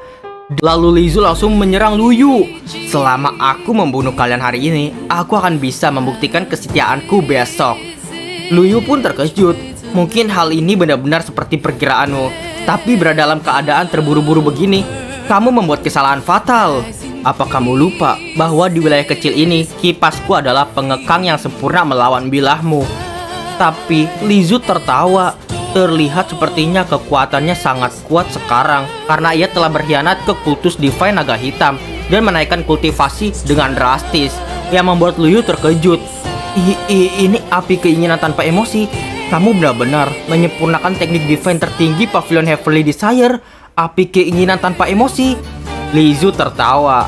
Lalu Li Zu langsung menyerang Lu Yu. "Selama aku membunuh kalian hari ini, aku akan bisa membuktikan kesetiaanku besok." Lu Yu pun terkejut. Mungkin hal ini benar-benar seperti perkiraanmu. Tapi berada dalam keadaan terburu-buru begini, kamu membuat kesalahan fatal. Apa kamu lupa bahwa di wilayah kecil ini, kipasku adalah pengekang yang sempurna melawan bilahmu? Tapi Li Zu tertawa. Terlihat sepertinya kekuatannya sangat kuat sekarang karena ia telah berkhianat ke kultus Divine Naga Hitam dan menaikkan kultivasi dengan drastis, yang membuat Lu Yu terkejut. Ini api keinginan tanpa emosi. Kamu benar-benar menyempurnakan teknik Divine tertinggi Pavilion Heavenly Desire. Api keinginan tanpa emosi. Li Zu tertawa.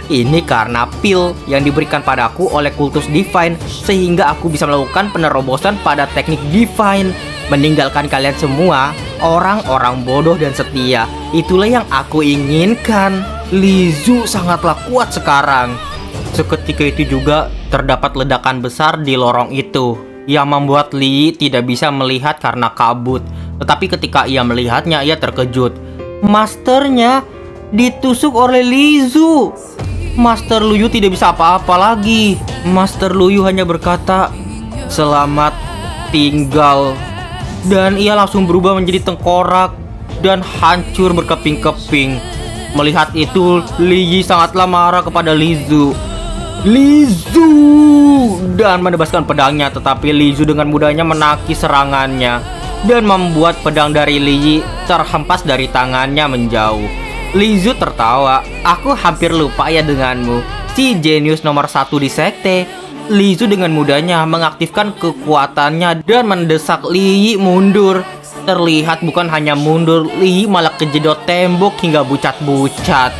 "Ini karena pil yang diberikan padaku oleh kultus Divine, sehingga aku bisa melakukan penerobosan pada teknik Divine, meninggalkan kalian semua, orang-orang bodoh dan setia. Itulah yang aku inginkan." Li Zu sangatlah kuat sekarang. Seketika itu juga terdapat ledakan besar di lorong itu yang membuat Li tidak bisa melihat karena kabut. Tetapi ketika ia melihatnya, ia terkejut. Masternya ditusuk oleh Li Zu. Master Lu Yu tidak bisa apa-apa lagi. Master Lu Yu hanya berkata, "Selamat tinggal." Dan ia langsung berubah menjadi tengkorak dan hancur berkeping-keping. Melihat itu, Li Yi sangatlah marah kepada Li Zu. Li Zu dan menebaskan pedangnya, tetapi Li Zu dengan mudahnya menakis serangannya dan membuat pedang dari Li Yi terhempas dari tangannya menjauh. Li Zu tertawa. "Aku hampir lupa ya denganmu, si jenius nomor 1 di sekte." Li Zu dengan mudahnya mengaktifkan kekuatannya dan mendesak Li Yi mundur. Terlihat bukan hanya mundur, Li Yi malah kejedot tembok hingga bucat-bucat.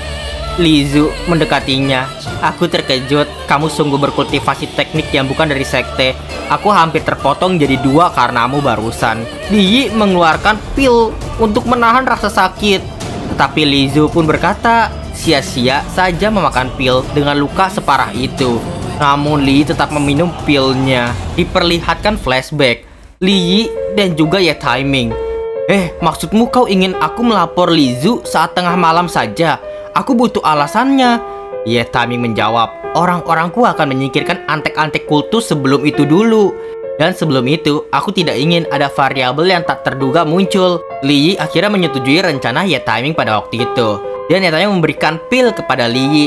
Li Zu mendekatinya. "Aku terkejut, kamu sungguh berkultivasi teknik yang bukan dari sekte. Aku hampir terpotong jadi 2 karenamu barusan." Li Yi mengeluarkan pil untuk menahan rasa sakit. Tetapi Li Zu pun berkata, sia-sia saja memakan pil dengan luka separah itu. Namun Li Yi tetap meminum pilnya. Diperlihatkan flashback Li Yi dan juga Ye Taiming. Maksudmu kau ingin aku melapor Li Zu saat tengah malam saja? Aku butuh alasannya." Ye Taiming menjawab, "Orang-orangku akan menyingkirkan antek-antek kultus sebelum itu dulu. Dan sebelum itu, aku tidak ingin ada variabel yang tak terduga muncul." Li Yi akhirnya menyetujui rencana Ye Taiming pada waktu itu. Dan Ye Taiming memberikan pil kepada Li Yi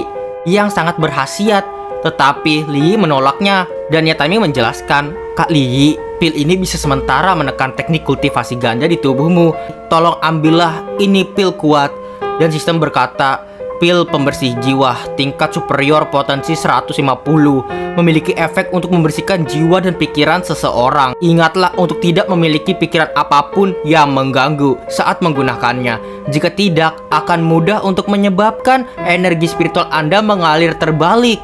yang sangat berkhasiat. Tetapi Li Yi menolaknya. Dan Ye Taiming menjelaskan, "Kak Li Yi, pil ini bisa sementara menekan teknik kultivasi ganja di tubuhmu. Tolong ambillah, ini pil kuat." Dan sistem berkata, "Pil pembersih jiwa tingkat superior potensi 150 memiliki efek untuk membersihkan jiwa dan pikiran seseorang. Ingatlah untuk tidak memiliki pikiran apapun yang mengganggu saat menggunakannya. Jika tidak, akan mudah untuk menyebabkan energi spiritual Anda mengalir terbalik."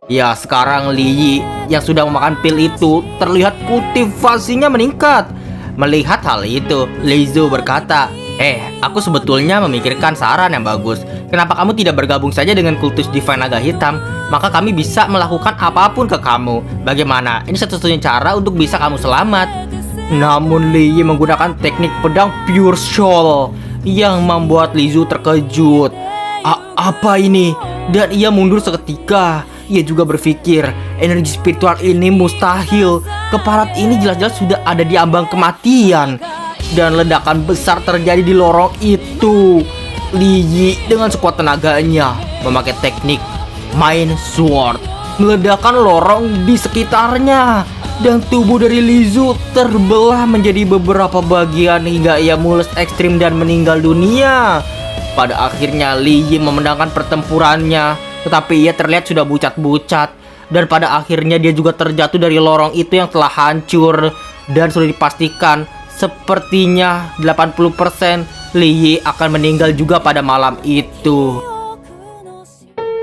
Ya, sekarang Li Yi yang sudah memakan pil itu terlihat kultivasinya meningkat. Melihat hal itu, Li Zu berkata, Aku sebetulnya memikirkan saran yang bagus. Kenapa kamu tidak bergabung saja dengan kultus Divine Naga Hitam? Maka kami bisa melakukan apapun ke kamu. Bagaimana? Ini satu-satunya cara untuk bisa kamu selamat. Namun Li Yi menggunakan teknik pedang Pure Soul yang membuat Li Zu terkejut. Apa ini? Dan ia mundur seketika. Ia juga berpikir, energi spiritual ini mustahil. Keparat ini jelas-jelas sudah ada di ambang kematian. Dan ledakan besar terjadi di lorong itu. Li Yi dengan sekuat tenaganya memakai teknik Mind Sword meledakkan lorong di sekitarnya. Dan tubuh dari Li Zu terbelah menjadi beberapa bagian hingga ia mulus ekstrim dan meninggal dunia. Pada akhirnya Li Yi memenangkan pertempurannya, tetapi ia terlihat sudah bucat-bucat. Dan pada akhirnya dia juga terjatuh dari lorong itu yang telah hancur. Dan sudah dipastikan sepertinya 80% Li Yi akan meninggal juga pada malam itu.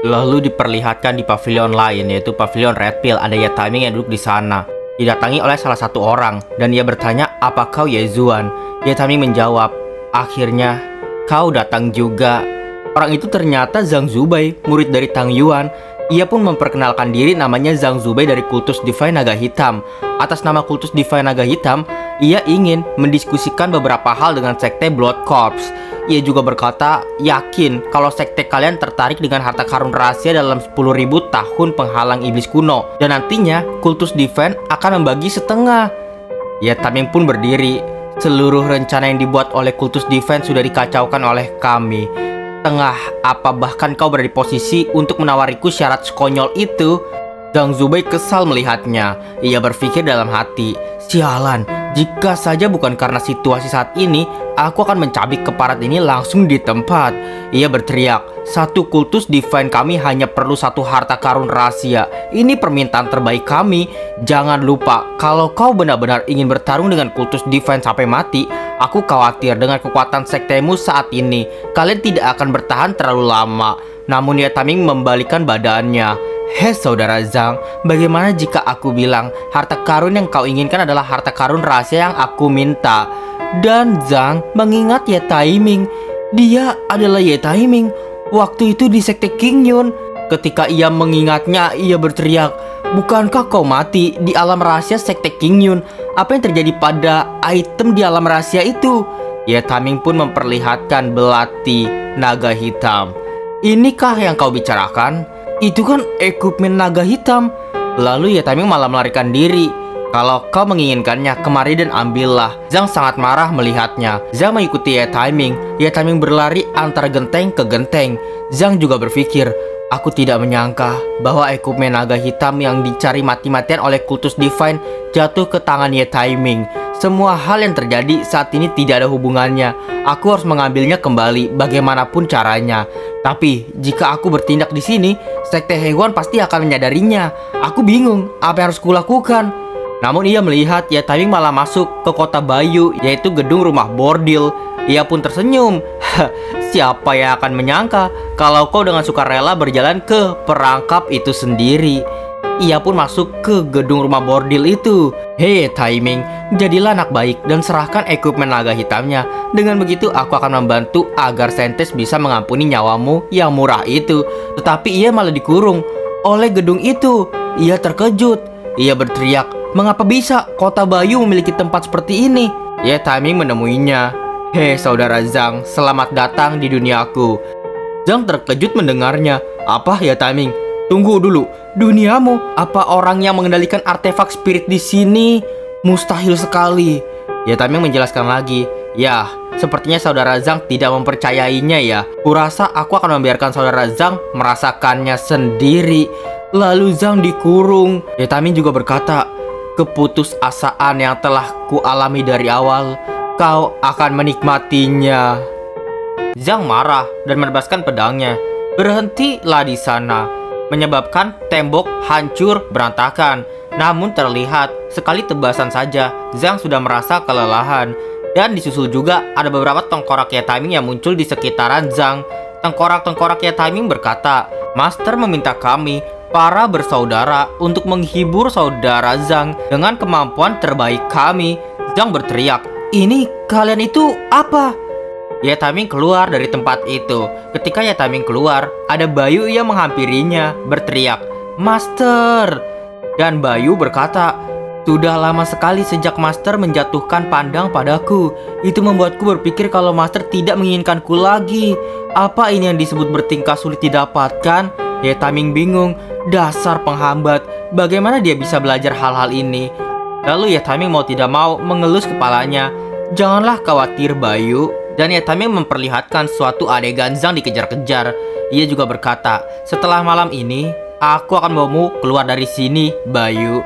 Lalu diperlihatkan di pavilion lain, yaitu pavilion Red Pill. Ada Ye Taiming yang duduk di sana, didatangi oleh salah satu orang, dan ia bertanya, "Apa kau Ye Zuan?" Ye Taiming menjawab, "Akhirnya kau datang juga." Orang itu ternyata Zhang Zubai, murid dari Tang Yuan. Ia pun memperkenalkan diri, namanya Zhang Zubai dari kultus Divine Naga Hitam. Atas nama kultus Divine Naga Hitam, ia ingin mendiskusikan beberapa hal dengan sekte Blood Corps. Ia juga berkata yakin kalau sekte kalian tertarik dengan harta karun rahasia dalam 10.000 tahun penghalang iblis kuno, dan nantinya kultus Divine akan membagi setengah. Ye Taiming pun berdiri. Seluruh rencana yang dibuat oleh kultus Divine sudah dikacaukan oleh kami. Tengah apa bahkan kau berada di posisi untuk menawariku syarat sekonyol itu? Zhang Zubai kesal melihatnya. Ia berpikir dalam hati, sialan, jika saja bukan karena situasi saat ini, aku akan mencabik keparat ini langsung di tempat. Ia berteriak, satu kultus Divine kami hanya perlu satu harta karun rahasia. Ini permintaan terbaik kami. Jangan lupa, kalau kau benar-benar ingin bertarung dengan kultus Divine sampai mati, aku khawatir dengan kekuatan sektemu saat ini, kalian tidak akan bertahan terlalu lama. Namun Ye Taiming membalikkan badannya. Hei saudara Zhang, bagaimana jika aku bilang harta karun yang kau inginkan adalah harta karun rahasia yang aku minta? Dan Zhang mengingat Ye Taiming. Dia adalah Ye Taiming waktu itu di sekte King Yun. Ketika ia mengingatnya, ia berteriak, bukankah kau mati di alam rahasia sekte King Yun? Apa yang terjadi pada item di alam rahasia itu? Ye Taiming pun memperlihatkan belati naga hitam. Inikah yang kau bicarakan? Itu kan equipment naga hitam. Lalu Ye Taiming malah melarikan diri. Kalau kau menginginkannya, kemari dan ambillah. Zhang sangat marah melihatnya. Zhang mengikuti Ye Taiming. Ye Taiming berlari antara genteng ke genteng. Zhang juga berpikir, aku tidak menyangka bahwa equipment naga hitam yang dicari mati-matian oleh kultus Divine jatuh ke tangan Ye Taiming. Semua hal yang terjadi saat ini tidak ada hubungannya. Aku harus mengambilnya kembali bagaimanapun caranya. Tapi jika aku bertindak di sini, sekte Hewan pasti akan menyadarinya. Aku bingung apa yang harus kulakukan. Namun ia melihat Ye Taiming malah masuk ke kota Bayu, yaitu gedung rumah bordil. Ia pun tersenyum. Siapa yang akan menyangka kalau kau dengan sukarela berjalan ke perangkap itu sendiri. Ia pun masuk ke gedung rumah bordil itu. Hei Taiming, jadilah anak baik dan serahkan equipment naga hitamnya. Dengan begitu aku akan membantu agar Sentes bisa mengampuni nyawamu yang murah itu. Tetapi ia malah dikurung oleh gedung itu. Ia terkejut. Ia berteriak, mengapa bisa kota Bayu memiliki tempat seperti ini? Ye Taiming menemuinya. Hei saudara Zhang, selamat datang di duniaku. Zhang terkejut mendengarnya. Apa Ye Taiming? Tunggu dulu, duniamu? Apa orang yang mengendalikan artefak spirit di sini? Mustahil sekali. Ye Taiming menjelaskan lagi. Ya, sepertinya saudara Zhang tidak mempercayainya ya. Kurasa aku akan membiarkan saudara Zhang merasakannya sendiri. Lalu Zhang dikurung. Ye Taiming juga berkata, keputusasaan yang telah kualami dari awal, kau akan menikmatinya. Zhang marah dan menebaskan pedangnya. Berhentilah di sana, menyebabkan tembok hancur berantakan. Namun terlihat sekali tebasan saja, Zhang sudah merasa kelelahan. Dan disusul juga ada beberapa tengkorak Ye Taiming yang muncul di sekitaran Zhang. Tengkorak-tengkorak Ye Taiming berkata, Master meminta kami, para bersaudara, untuk menghibur saudara Zhang dengan kemampuan terbaik kami. Zhang berteriak, ini kalian itu apa? Ye Taiming keluar dari tempat itu. Ketika Ye Taiming keluar, ada Bayu yang menghampirinya, berteriak, "Master!" Dan Bayu berkata, "Sudah lama sekali sejak Master menjatuhkan pandang padaku. Itu membuatku berpikir kalau Master tidak menginginkanku lagi. Apa ini yang disebut bertingkah sulit didapatkan?" Ye Taiming bingung. Dasar penghambat, bagaimana dia bisa belajar hal-hal ini? Lalu Ye Taiming mau tidak mau mengelus kepalanya. "Janganlah khawatir, Bayu." Dan Ye Taiming memperlihatkan suatu adegan Zhang dikejar-kejar. Ia juga berkata, "Setelah malam ini, aku akan bawamu keluar dari sini, Bayu."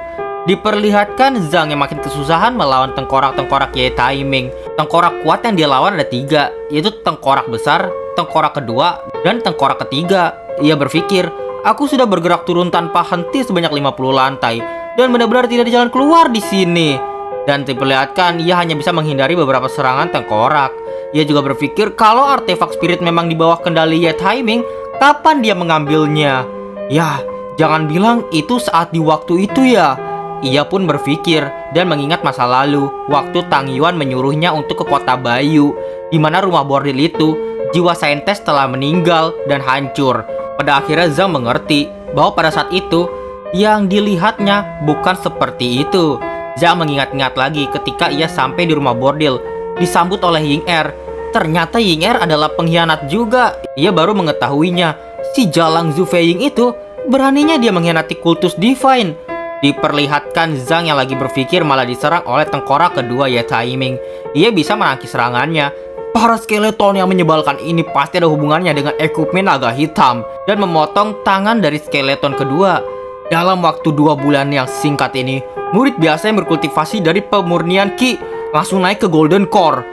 Diperlihatkan Zhang yang makin kesusahan melawan tengkorak-tengkorak Ye Taiming. Tengkorak kuat yang dia lawan ada 3, yaitu tengkorak besar, tengkorak kedua, dan tengkorak ketiga. Ia berpikir, "Aku sudah bergerak turun tanpa henti sebanyak 50 lantai, dan benar-benar tidak ada jalan keluar di sini." Dan diperlihatkan ia hanya bisa menghindari beberapa serangan tengkorak. Ia juga berpikir kalau artefak spirit memang di bawah kendali Ye Taiming, kapan dia mengambilnya? Ya, jangan bilang itu saat di waktu itu ya. Ia pun berpikir dan mengingat masa lalu, waktu Tang Yuan menyuruhnya untuk ke kota Bayu, di mana rumah bordil itu, jiwa saintes telah meninggal dan hancur. Pada akhirnya Zhang mengerti bahwa pada saat itu, yang dilihatnya bukan seperti itu. Zhang mengingat-ingat lagi ketika ia sampai di rumah bordil, disambut oleh Ying Er. Ternyata Ying Er adalah pengkhianat juga. Ia baru mengetahuinya. Si Jalang Zhu Feiying itu, beraninya dia mengkhianati kultus Divine. Diperlihatkan Zhang yang lagi berpikir malah diserang oleh tengkorak kedua Ye Taiming. Ia bisa menangkis serangannya. Para skeleton yang menyebalkan ini pasti ada hubungannya dengan ekipmen naga hitam dan memotong tangan dari skeleton kedua. Dalam waktu 2 bulan yang singkat ini, murid biasa yang berkultivasi dari pemurnian Ki langsung naik ke Golden Core.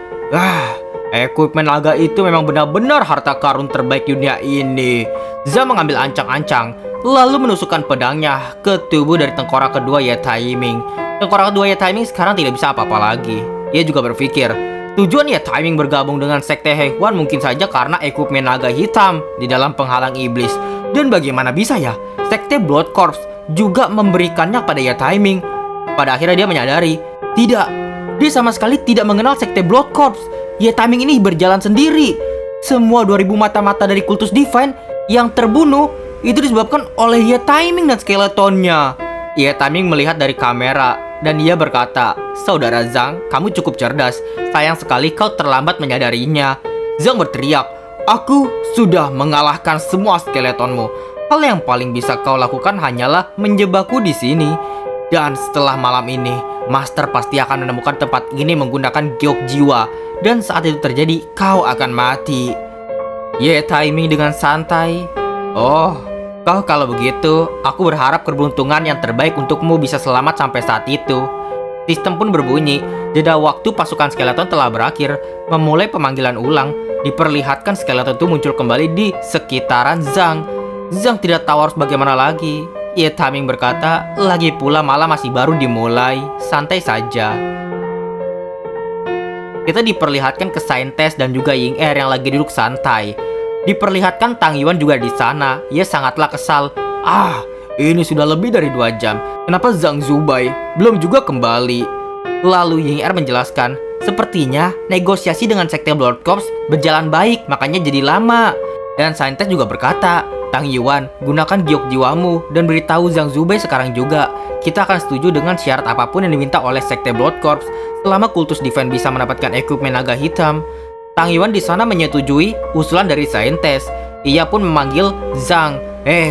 Ekipmen naga itu memang benar-benar harta karun terbaik dunia ini. Zhang mengambil ancang-ancang, lalu menusukkan pedangnya ke tubuh dari tengkorak kedua Ye Taiming. Tengkorak kedua Ye Taiming sekarang tidak bisa apa-apa lagi. Ia juga berpikir, tujuan Ye Taiming bergabung dengan Sekte Hehuan mungkin saja karena ekipmen naga hitam di dalam penghalang iblis. Dan bagaimana bisa ya, Sekte Blood Corps juga memberikannya pada Ye Taiming. Pada akhirnya dia menyadari, tidak, dia sama sekali tidak mengenal Sekte Blood Corps. Ye Taiming ini berjalan sendiri. Semua 2000 mata-mata dari kultus Divine yang terbunuh itu disebabkan oleh Ye Taiming dan skeletonnya. Ye Taiming melihat dari kamera dan ia berkata, "Saudara Zhang, kamu cukup cerdas. Sayang sekali kau terlambat menyadarinya." Zhang berteriak, "Aku sudah mengalahkan semua skeletonmu. Hal yang paling bisa kau lakukan hanyalah menjebakku di sini. Dan setelah malam ini, Master pasti akan menemukan tempat ini menggunakan giok jiwa. Dan saat itu terjadi, kau akan mati." Ye Taiming dengan santai, "Oh, kalau begitu, aku berharap keberuntungan yang terbaik untukmu bisa selamat sampai saat itu." Sistem pun berbunyi. Jeda waktu pasukan skeleton telah berakhir. Memulai pemanggilan ulang. Diperlihatkan skeleton itu muncul kembali di sekitaran Zhang. Zhang tidak tahu harus bagaimana lagi. Ye Taiming berkata, "Lagi pula malam masih baru dimulai, santai saja." Kita diperlihatkan ke Saintes dan juga Ying Er yang lagi duduk santai. Diperlihatkan Tang Yuan juga di sana. Ia sangatlah kesal. Ini sudah lebih dari 2 jam. Kenapa Zhang Zubai belum juga kembali? Lalu Ying Er menjelaskan, sepertinya negosiasi dengan Sekte Blood Corps berjalan baik, makanya jadi lama. Dan Saintes juga berkata, "Tang Yuan, gunakan giok jiwamu dan beritahu Zhang Zubai sekarang juga. Kita akan setuju dengan syarat apapun yang diminta oleh Sekte Blood Corps selama kultus Divine bisa mendapatkan ekipmen naga hitam." Tang Yuan di sana menyetujui usulan dari Saintes. Ia pun memanggil Zhang.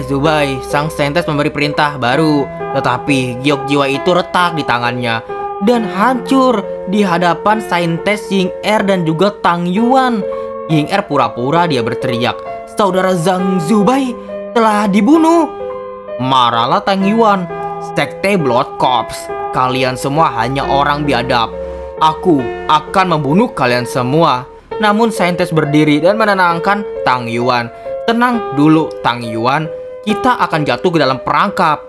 Zubai, sang Saintes memberi perintah baru. Tetapi giok jiwa itu retak di tangannya dan hancur di hadapan Saintes Ying Er dan juga Tang Yuan. Ying Er pura-pura dia berteriak, "Saudara Zhang Zubai telah dibunuh." Marahlah Tang Yuan. "Sekte Blood Corps, kalian semua hanya orang biadab. Aku akan membunuh kalian semua." Namun Saintes berdiri dan menenangkan Tang Yuan. "Tenang dulu Tang Yuan, kita akan jatuh ke dalam perangkap."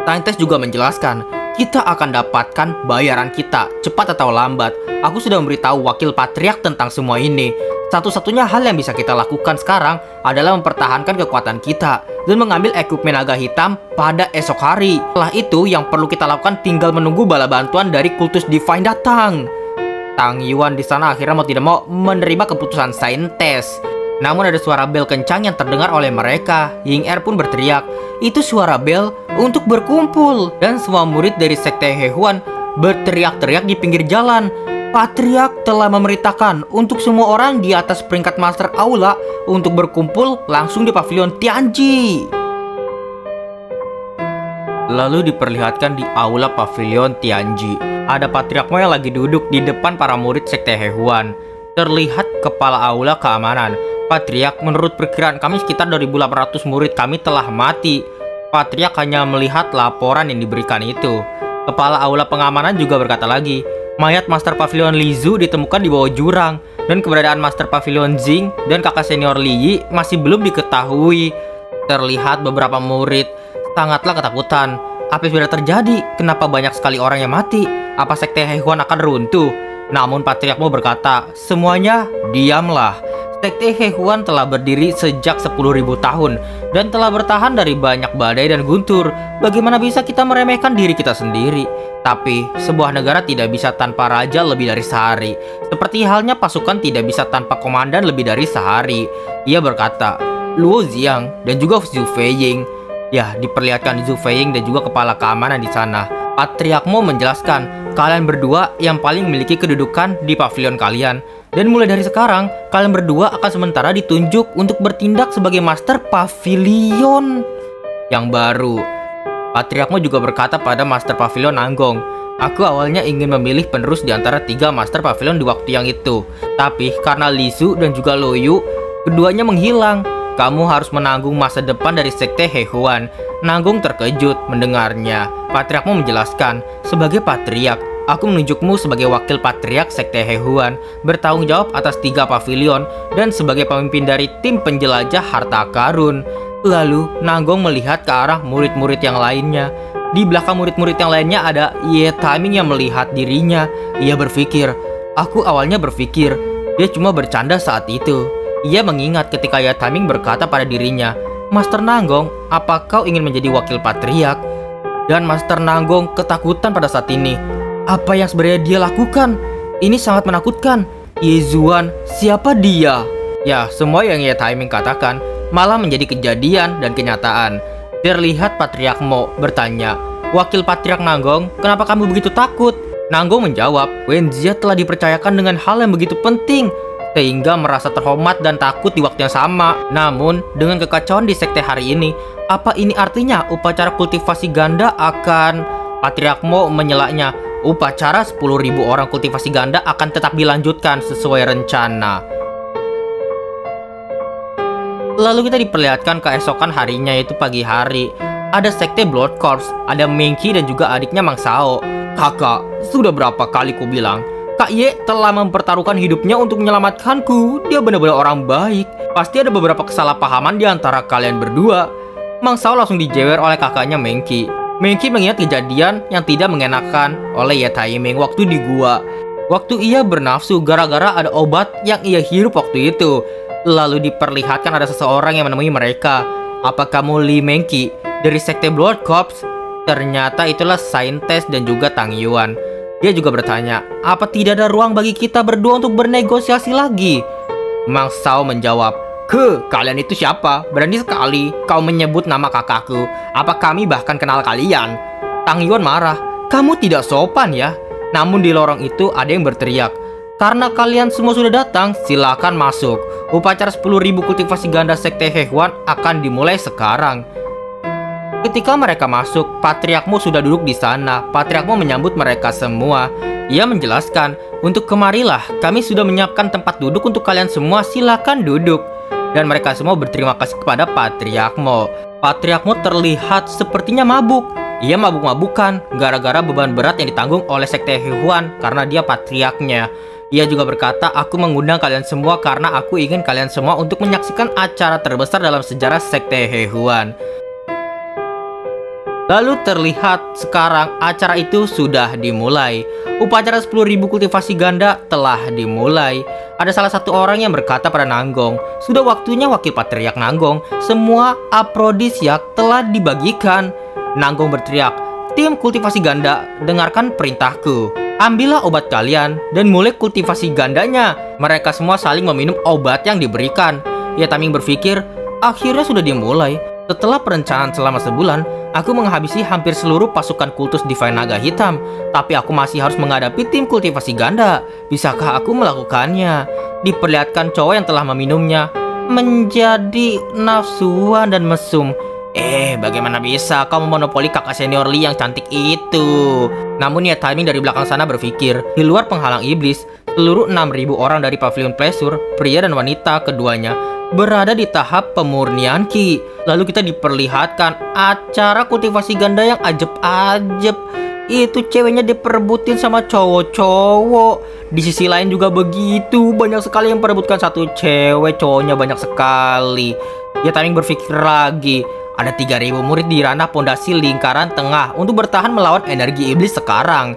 Saintes juga menjelaskan, "Kita akan dapatkan bayaran kita, cepat atau lambat. Aku sudah memberitahu wakil patriark tentang semua ini. Satu-satunya hal yang bisa kita lakukan sekarang adalah mempertahankan kekuatan kita dan mengambil ekipmen naga hitam pada esok hari. Setelah itu, yang perlu kita lakukan tinggal menunggu bala bantuan dari kultus Divine datang." Tang Yuan di sana akhirnya mau tidak mau menerima keputusan saintes. Namun ada suara bel kencang yang terdengar oleh mereka. Ying Er pun berteriak, itu suara bel untuk berkumpul. Dan semua murid dari sekte Hehuan berteriak-teriak di pinggir jalan. Patriark telah memerintahkan untuk semua orang di atas peringkat master aula untuk berkumpul langsung di pavilion Tianji. Lalu diperlihatkan di aula pavilion Tianji. Ada Patriark Mo yang lagi duduk di depan para murid sekte Hehuan. Terlihat kepala aula keamanan. Patriark, menurut perkiraan kami sekitar 2.800 murid kami telah mati. Patriark hanya melihat laporan yang diberikan itu. Kepala aula pengamanan juga berkata lagi, mayat Master Pavilion Li Zu ditemukan di bawah jurang, dan keberadaan Master Pavilion Jing dan kakak senior Li Yi masih belum diketahui. Terlihat beberapa murid sangatlah ketakutan. Apa yang sudah terjadi? Kenapa banyak sekali orang yang mati? Apa sekte Hehuan akan runtuh? Namun Patriark Mo berkata, semuanya diamlah. Sekte Hehuan telah berdiri sejak 10.000 tahun dan telah bertahan dari banyak badai dan guntur. Bagaimana bisa kita meremehkan diri kita sendiri? Tapi sebuah negara tidak bisa tanpa raja lebih dari sehari. Seperti halnya pasukan tidak bisa tanpa komandan lebih dari sehari. Ia berkata, Luo Ziang dan juga Zhu Feiying. Ya, diperlihatkan Zhu Feiying dan juga kepala keamanan di sana. Patriark Mo menjelaskan, kalian berdua yang paling memiliki kedudukan di pavilion kalian. Dan mulai dari sekarang, kalian berdua akan sementara ditunjuk untuk bertindak sebagai Master Pavilion yang baru. Patriark Mo juga berkata pada Master Pavilion Nanggong, aku awalnya ingin memilih penerus di antara 3 Master Pavilion di waktu yang itu. Tapi karena Li Su dan juga Lo Yu, keduanya menghilang. Kamu harus menanggung masa depan dari sekte Hehuan. Nanggong terkejut mendengarnya. Patriark Mo menjelaskan, sebagai patriark, aku menunjukmu sebagai wakil patriark sekte Hehuan, bertanggung jawab atas 3 pavilion, dan sebagai pemimpin dari tim penjelajah harta karun. Lalu, Nanggong melihat ke arah murid-murid yang lainnya. Di belakang murid-murid yang lainnya ada Ye Taiming yang melihat dirinya. Ia berpikir, aku awalnya berpikir, dia cuma bercanda saat itu. Ia mengingat ketika Ye Taiming berkata pada dirinya, Master Nanggong, apa kau ingin menjadi wakil patriark? Dan Master Nanggong ketakutan pada saat ini. Apa yang sebenarnya dia lakukan? Ini sangat menakutkan. Ye Zuan, siapa dia? Ya, semua yang Ye Taiming katakan malah menjadi kejadian dan kenyataan. Terlihat Patriark Mo bertanya, wakil patriark Nanggong, kenapa kamu begitu takut? Nanggong menjawab, Wen Jia telah dipercayakan dengan hal yang begitu penting, sehingga merasa terhormat dan takut di waktu yang sama. Namun, dengan kekacauan di sekte hari ini, apa ini artinya upacara kultivasi ganda akan... Patriark Mo menyelaknya, upacara 10.000 orang kultivasi ganda akan tetap dilanjutkan sesuai rencana. Lalu kita diperlihatkan keesokan harinya, yaitu pagi hari. Ada sekte Blood Corps, ada Mengki dan juga adiknya Mang Sao. Kakak, sudah berapa kali ku bilang, Kak Ye telah mempertaruhkan hidupnya untuk menyelamatkanku. Dia benar-benar orang baik. Pasti ada beberapa kesalahpahaman di antara kalian berdua. Mang Sao langsung dijewer oleh kakaknya Mengki. Mengki mengingat kejadian yang tidak mengenakan oleh Ye Taiming waktu di gua. Waktu ia bernafsu gara-gara ada obat yang ia hirup waktu itu. Lalu diperlihatkan ada seseorang yang menemui mereka. Apa kamu Li Mengki dari sekte Blood Corps? Ternyata itulah saintes dan juga Tang Yuan. Dia juga bertanya, apa tidak ada ruang bagi kita berdua untuk bernegosiasi lagi? Mang Sao menjawab, kalian itu siapa? Berani sekali kau menyebut nama kakakku. Apa kami bahkan kenal kalian? Tang Yuan marah, kamu tidak sopan ya. Namun di lorong itu ada yang berteriak, karena kalian semua sudah datang, silakan masuk. Upacara 10.000 kultivasi ganda sekte Hehuan akan dimulai sekarang. Ketika mereka masuk, Patriark Mo sudah duduk di sana. Patriark Mo menyambut mereka semua. Ia menjelaskan, untuk kemarilah, kami sudah menyiapkan tempat duduk untuk kalian semua, silakan duduk. Dan mereka semua berterima kasih kepada Patriark Mo. Patriark Mo terlihat sepertinya mabuk. Ia mabuk-mabukan gara-gara beban berat yang ditanggung oleh sekte Hehuan karena dia patriarknya. Ia juga berkata, aku mengundang kalian semua karena aku ingin kalian semua untuk menyaksikan acara terbesar dalam sejarah sekte Hehuan. Lalu terlihat sekarang acara itu sudah dimulai. Upacara 10.000 kultivasi ganda telah dimulai. Ada salah satu orang yang berkata pada Nanggong, sudah waktunya wakil patriark Nanggong. Semua aprodisiak telah dibagikan. Nanggong berteriak, tim kultivasi ganda, dengarkan perintahku. Ambillah obat kalian dan mulai kultivasi gandanya. Mereka semua saling meminum obat yang diberikan. Ya, Taming berpikir, akhirnya sudah dimulai. Setelah perencanaan selama sebulan, aku menghabisi hampir seluruh pasukan kultus Divine Naga Hitam. Tapi aku masih harus menghadapi tim kultivasi ganda. Bisakah aku melakukannya? Diperlihatkan cowok yang telah meminumnya menjadi nafsuan dan mesum. Bagaimana bisa kau memonopoli kakak senior Lee yang cantik itu? Namun ya, Timing dari belakang sana berpikir, di luar penghalang iblis, seluruh 6.000 orang dari Pavilion Pleasure, pria dan wanita keduanya, berada di tahap pemurnian Ki. Lalu kita diperlihatkan acara kultivasi ganda yang ajeb-ajeb. Itu ceweknya diperebutin sama cowok-cowok. Di sisi lain juga begitu, banyak sekali yang perebutkan satu cewek, cowoknya banyak sekali. Ya, Timing berpikir lagi, ada 3.000 murid di ranah pondasi lingkaran tengah untuk bertahan melawan energi iblis sekarang.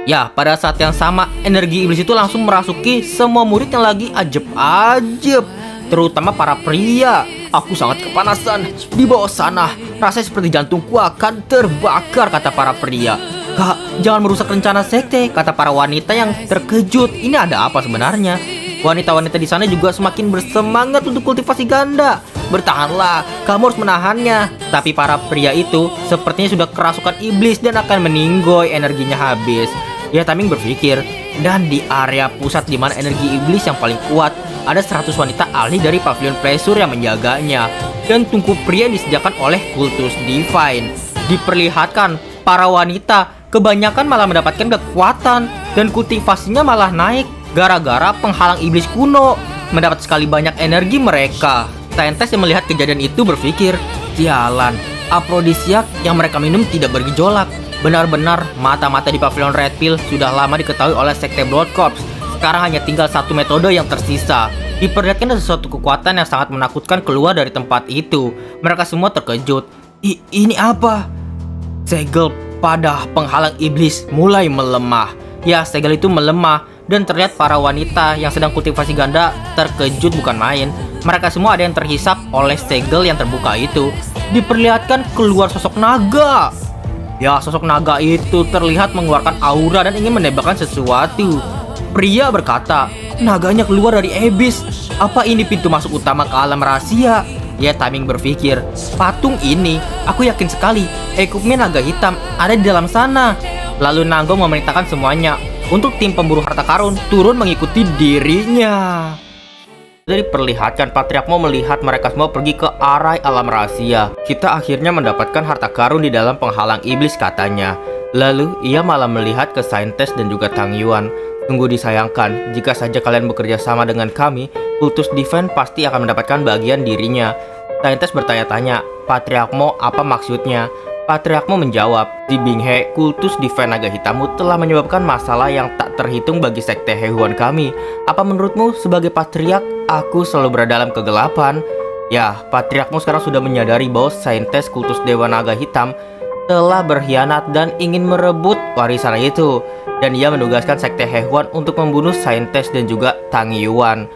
Ya, pada saat yang sama, energi iblis itu langsung merasuki semua murid yang lagi ajeb-ajeb, terutama para pria. Aku sangat kepanasan di bawah sana. Rasanya seperti jantungku akan terbakar, kata para pria. Kak, jangan merusak rencana sekte, kata para wanita yang terkejut. Ini ada apa sebenarnya? Wanita-wanita di sana juga semakin bersemangat untuk kultivasi ganda. Bertahanlah, kamu harus menahannya. Tapi para pria itu sepertinya sudah kerasukan iblis dan akan meninggoy, energinya habis. Ya, Taming berpikir, dan di area pusat di mana energi iblis yang paling kuat, ada 100 wanita ahli dari Pavilion Pleasure yang menjaganya. Dan tungku pria yang disediakan oleh kultus Divine. Diperlihatkan, para wanita kebanyakan malah mendapatkan kekuatan dan kultivasinya malah naik gara-gara penghalang iblis kuno mendapat sekali banyak energi mereka. Saintis yang melihat kejadian itu berpikir, sialan, afrodisiak yang mereka minum tidak bergejolak. Benar-benar mata-mata di Pavilion Red Pill sudah lama diketahui oleh sekte Blood Corps. Sekarang hanya tinggal satu metode yang tersisa. Diperlihatkan ada sesuatu kekuatan yang sangat menakutkan keluar dari tempat itu. Mereka semua terkejut. Ini apa? Segel pada penghalang iblis mulai melemah. Ya, segel itu melemah dan terlihat para wanita yang sedang kultivasi ganda terkejut bukan main. Mereka semua ada yang terhisap oleh segel yang terbuka itu. Diperlihatkan keluar sosok naga. Ya, sosok naga itu terlihat mengeluarkan aura dan ingin menembakkan sesuatu. Pria berkata, naganya keluar dari abyss. Apa ini pintu masuk utama ke alam rahasia? Ya, Timing berpikir, patung ini, aku yakin sekali, ekupmen naga hitam ada di dalam sana. Lalu Nanggong memerintahkan semuanya untuk tim pemburu harta karun turun mengikuti dirinya. Jadi perlihatkan Patriarch Mo melihat mereka semua pergi ke arah alam rahasia. Kita akhirnya mendapatkan harta karun di dalam penghalang iblis, katanya. Lalu ia malah melihat ke Saintes dan juga Tang Yuan. Sungguh disayangkan, jika saja kalian bekerja sama dengan kami, kultus Divine pasti akan mendapatkan bagian dirinya. Saintes bertanya-tanya, Patriarch Mo apa maksudnya? Patriarch Mo menjawab, di Binghe, kultus Divine Naga Hitammu telah menyebabkan masalah yang tak terhitung bagi sekte Hehuan kami. Apa menurutmu sebagai Patriarch, aku selalu berada dalam kegelapan? Ya, Patriarch Mo sekarang sudah menyadari bahwa Saintes kultus Dewa Naga Hitam telah berkhianat dan ingin merebut warisan itu. Dan ia menugaskan sekte Hehuan untuk membunuh Saintes dan juga Tang Yuan.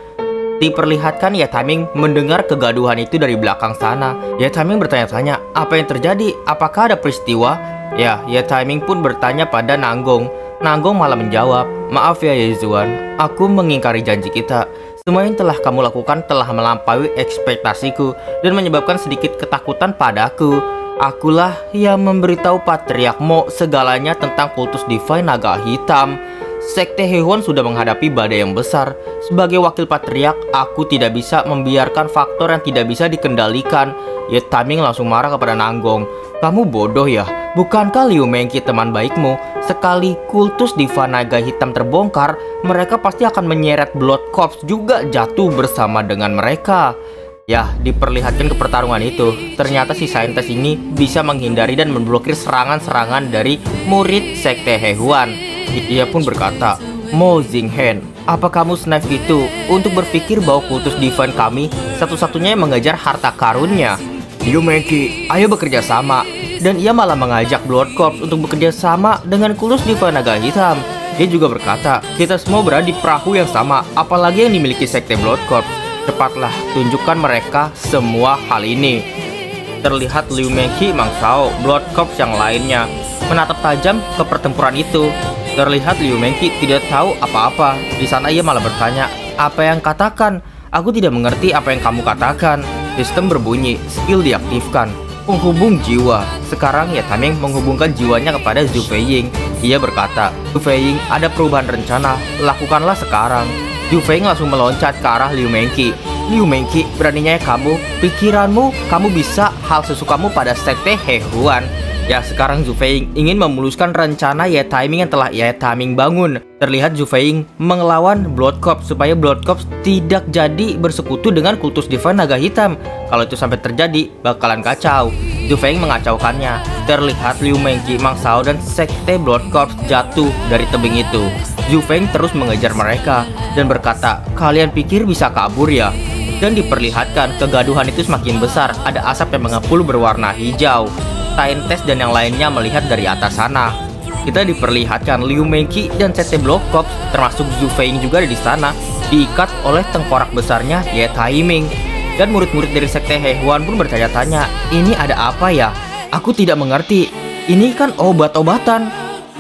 Diperlihatkan ya Timing mendengar kegaduhan itu dari belakang sana. Ya Timing bertanya-tanya, apa yang terjadi? Apakah ada peristiwa? Ya Timing pun bertanya pada Nanggong. Nanggong malah menjawab, maaf ya Yezuan, aku mengingkari janji kita. Semua yang telah kamu lakukan telah melampaui ekspektasiku dan menyebabkan sedikit ketakutan padaku. Akulah yang memberitahu Patriarch Mo segalanya tentang kultus Divine Naga Hitam. Sekte Hehuan sudah menghadapi badai yang besar. Sebagai wakil patriark, aku tidak bisa membiarkan faktor yang tidak bisa dikendalikan. Ya Timing langsung marah kepada Nanggong. Kamu bodoh ya? Bukankah Liu Mengki teman baikmu? Sekali kultus Divine Naga Hitam terbongkar, mereka pasti akan menyeret Blood Corps juga jatuh bersama dengan mereka. Ya, diperlihatkan ke pertarungan itu, ternyata si Saintes ini bisa menghindari dan memblokir serangan-serangan dari murid sekte Hehuan. Ia pun berkata, Mo Xinghen, apa kamu senaf itu untuk berpikir bahwa kultus Divine kami satu-satunya yang mengejar harta karunnya? Liu Mengki, ayo bekerja sama. Dan ia malah mengajak Blood Corps untuk bekerja sama dengan kultus Divine Naga Hitam. Dia juga berkata, kita semua berada di perahu yang sama, apalagi yang dimiliki sekte Blood Corps. Cepatlah, tunjukkan mereka semua hal ini. Terlihat Liu Mengki, Mang Shao, Blood Corps yang lainnya menatap tajam ke pertempuran itu. Terlihat Liu Mengqi tidak tahu apa-apa. Di sana ia malah bertanya, "Apa yang katakan? Aku tidak mengerti apa yang kamu katakan." Sistem berbunyi, skill diaktifkan. Penghubung jiwa. Sekarang Ye Taiming menghubungkan jiwanya kepada Zhu Feiying. Ia berkata, "Zhu Feiying, ada perubahan rencana. Lakukanlah sekarang." Zhu Feiying langsung meloncat ke arah Liu Mengqi. "Liu Mengqi, beraninya kamu, pikiranmu, kamu bisa hal sesukamu pada sekte Hehuan." Ya, sekarang Zhu Feiying ingin memuluskan rencana Ye Taiming yang telah Ye Taiming bangun. Terlihat Zhu Feiying melawan Blood Corps supaya Blood Corps tidak jadi bersekutu dengan kultus Divine Naga Hitam. Kalau itu sampai terjadi, bakalan kacau. Zhu Feiying mengacaukannya. Terlihat Liu Mengqi, Mang Shao, dan sekte Blood Corps jatuh dari tebing itu. Zhu Feiying terus mengejar mereka dan berkata, "Kalian pikir bisa kabur ya?" Dan diperlihatkan kegaduhan itu semakin besar. Ada asap yang mengepul berwarna hijau. Saintes dan yang lainnya melihat dari atas sana. Kita diperlihatkan Liu Mengqi dan sekte Blood Corps, termasuk Zhu Feiying juga ada di sana, diikat oleh tengkorak besarnya Ye Taiming. Dan murid-murid dari sekte Hehuan pun bertanya-tanya, "Ini ada apa ya? Aku tidak mengerti. Ini kan obat-obatan."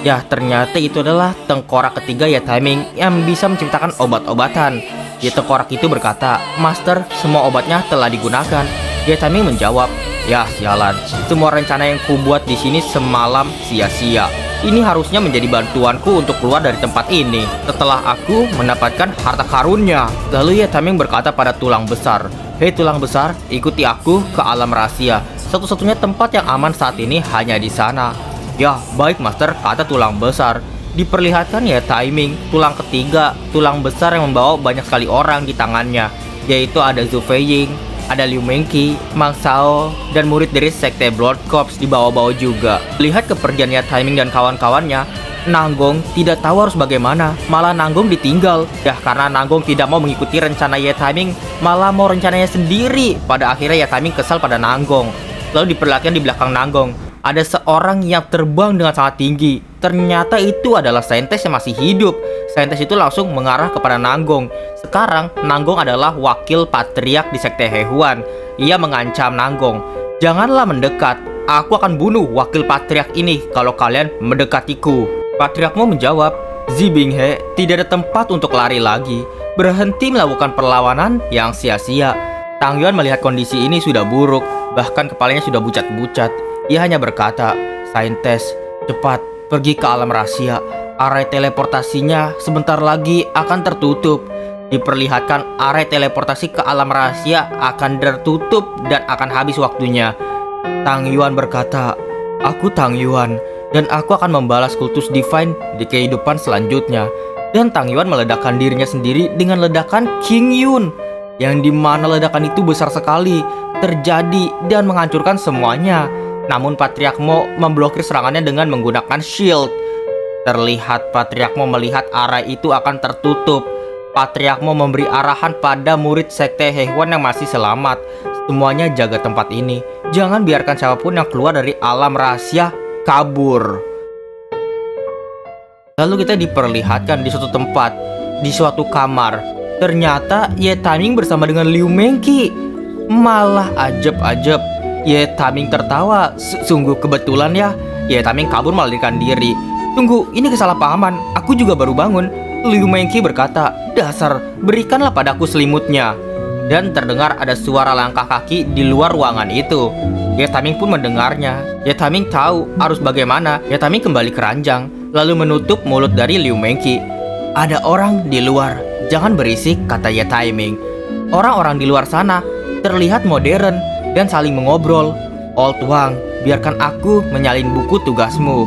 Ya, ternyata itu adalah tengkorak ketiga Ye Taiming yang bisa menciptakan obat-obatan. Ye tengkorak itu berkata, "Master, semua obatnya telah digunakan." Ye Taiming menjawab, "Ya, sialan. Semua rencana yang kubuat di sini semalam sia-sia. Ini harusnya menjadi bantuanku untuk keluar dari tempat ini setelah aku mendapatkan harta karunnya." Lalu Ye Taiming berkata pada tulang besar, "Hei tulang besar, ikuti aku ke alam rahasia. Satu-satunya tempat yang aman saat ini hanya di sana." "Ya, baik master," kata tulang besar. Diperlihatkan Ye Taiming, tulang ketiga, tulang besar yang membawa banyak sekali orang di tangannya, yaitu ada Zhu Feiying, ada Liu Mengqi, Mang Shao, dan murid dari sekte Blood Corps dibawa-bawa juga. Lihat kepergian Ye Taiming dan kawan-kawannya, Nanggong tidak tahu harus bagaimana, malah Nanggong ditinggal. Ya, karena Nanggong tidak mau mengikuti rencana Ye Taiming, malah mau rencananya sendiri. Pada akhirnya Ye Taiming kesal pada Nanggong. Lalu diperlihatkan di belakang Nanggong, ada seorang yang terbang dengan sangat tinggi. Ternyata itu adalah saintes yang masih hidup. Saintes itu langsung mengarah kepada Nanggong. Sekarang Nanggong adalah wakil patriark di sekte Hehuan. Ia mengancam Nanggong, "Janganlah mendekat. Aku akan bunuh wakil patriark ini kalau kalian mendekatiku." Patriarkmu menjawab, "Zi Binghe, tidak ada tempat untuk lari lagi. Berhenti melakukan perlawanan yang sia-sia." Tang Yuan melihat kondisi ini sudah buruk, bahkan kepalanya sudah bucat-bucat. Ia hanya berkata, "Saintes, cepat pergi ke alam rahasia. Area teleportasinya sebentar lagi akan tertutup." Diperlihatkan area teleportasi ke alam rahasia akan tertutup dan akan habis waktunya. Tang Yuan berkata, "Aku Tang Yuan, dan aku akan membalas kultus Divine di kehidupan selanjutnya." Dan Tang Yuan meledakkan dirinya sendiri dengan ledakan King Yun, yang dimana ledakan itu besar sekali, terjadi dan menghancurkan semuanya. Namun Patriark Mo memblokir serangannya dengan menggunakan shield. Terlihat Patriark Mo melihat area itu akan tertutup. Patriark Mo memberi arahan pada murid sekte Hehuan yang masih selamat. Semuanya jaga tempat ini. Jangan biarkan siapapun yang keluar dari alam rahasia kabur. Lalu kita diperlihatkan di suatu tempat, di suatu kamar. Ternyata Ye Taiming bersama dengan Liu Mengqi. Malah ajab-ajab, Ye Taiming tertawa, "Sungguh kebetulan ya." Ye Taiming kabur melarikan diri. "Tunggu, ini kesalahpahaman. Aku juga baru bangun." Liu Mengqi berkata, "Dasar, berikanlah padaku selimutnya." Dan terdengar ada suara langkah kaki di luar ruangan itu. Ye Taiming pun mendengarnya. Ye Taiming tahu harus bagaimana. Ye Taiming kembali ke ranjang, lalu menutup mulut dari Liu Mengqi. "Ada orang di luar, jangan berisik," kata Ye Taiming. Orang-orang di luar sana terlihat modern dan saling mengobrol. "Old Wang, biarkan aku menyalin buku tugasmu."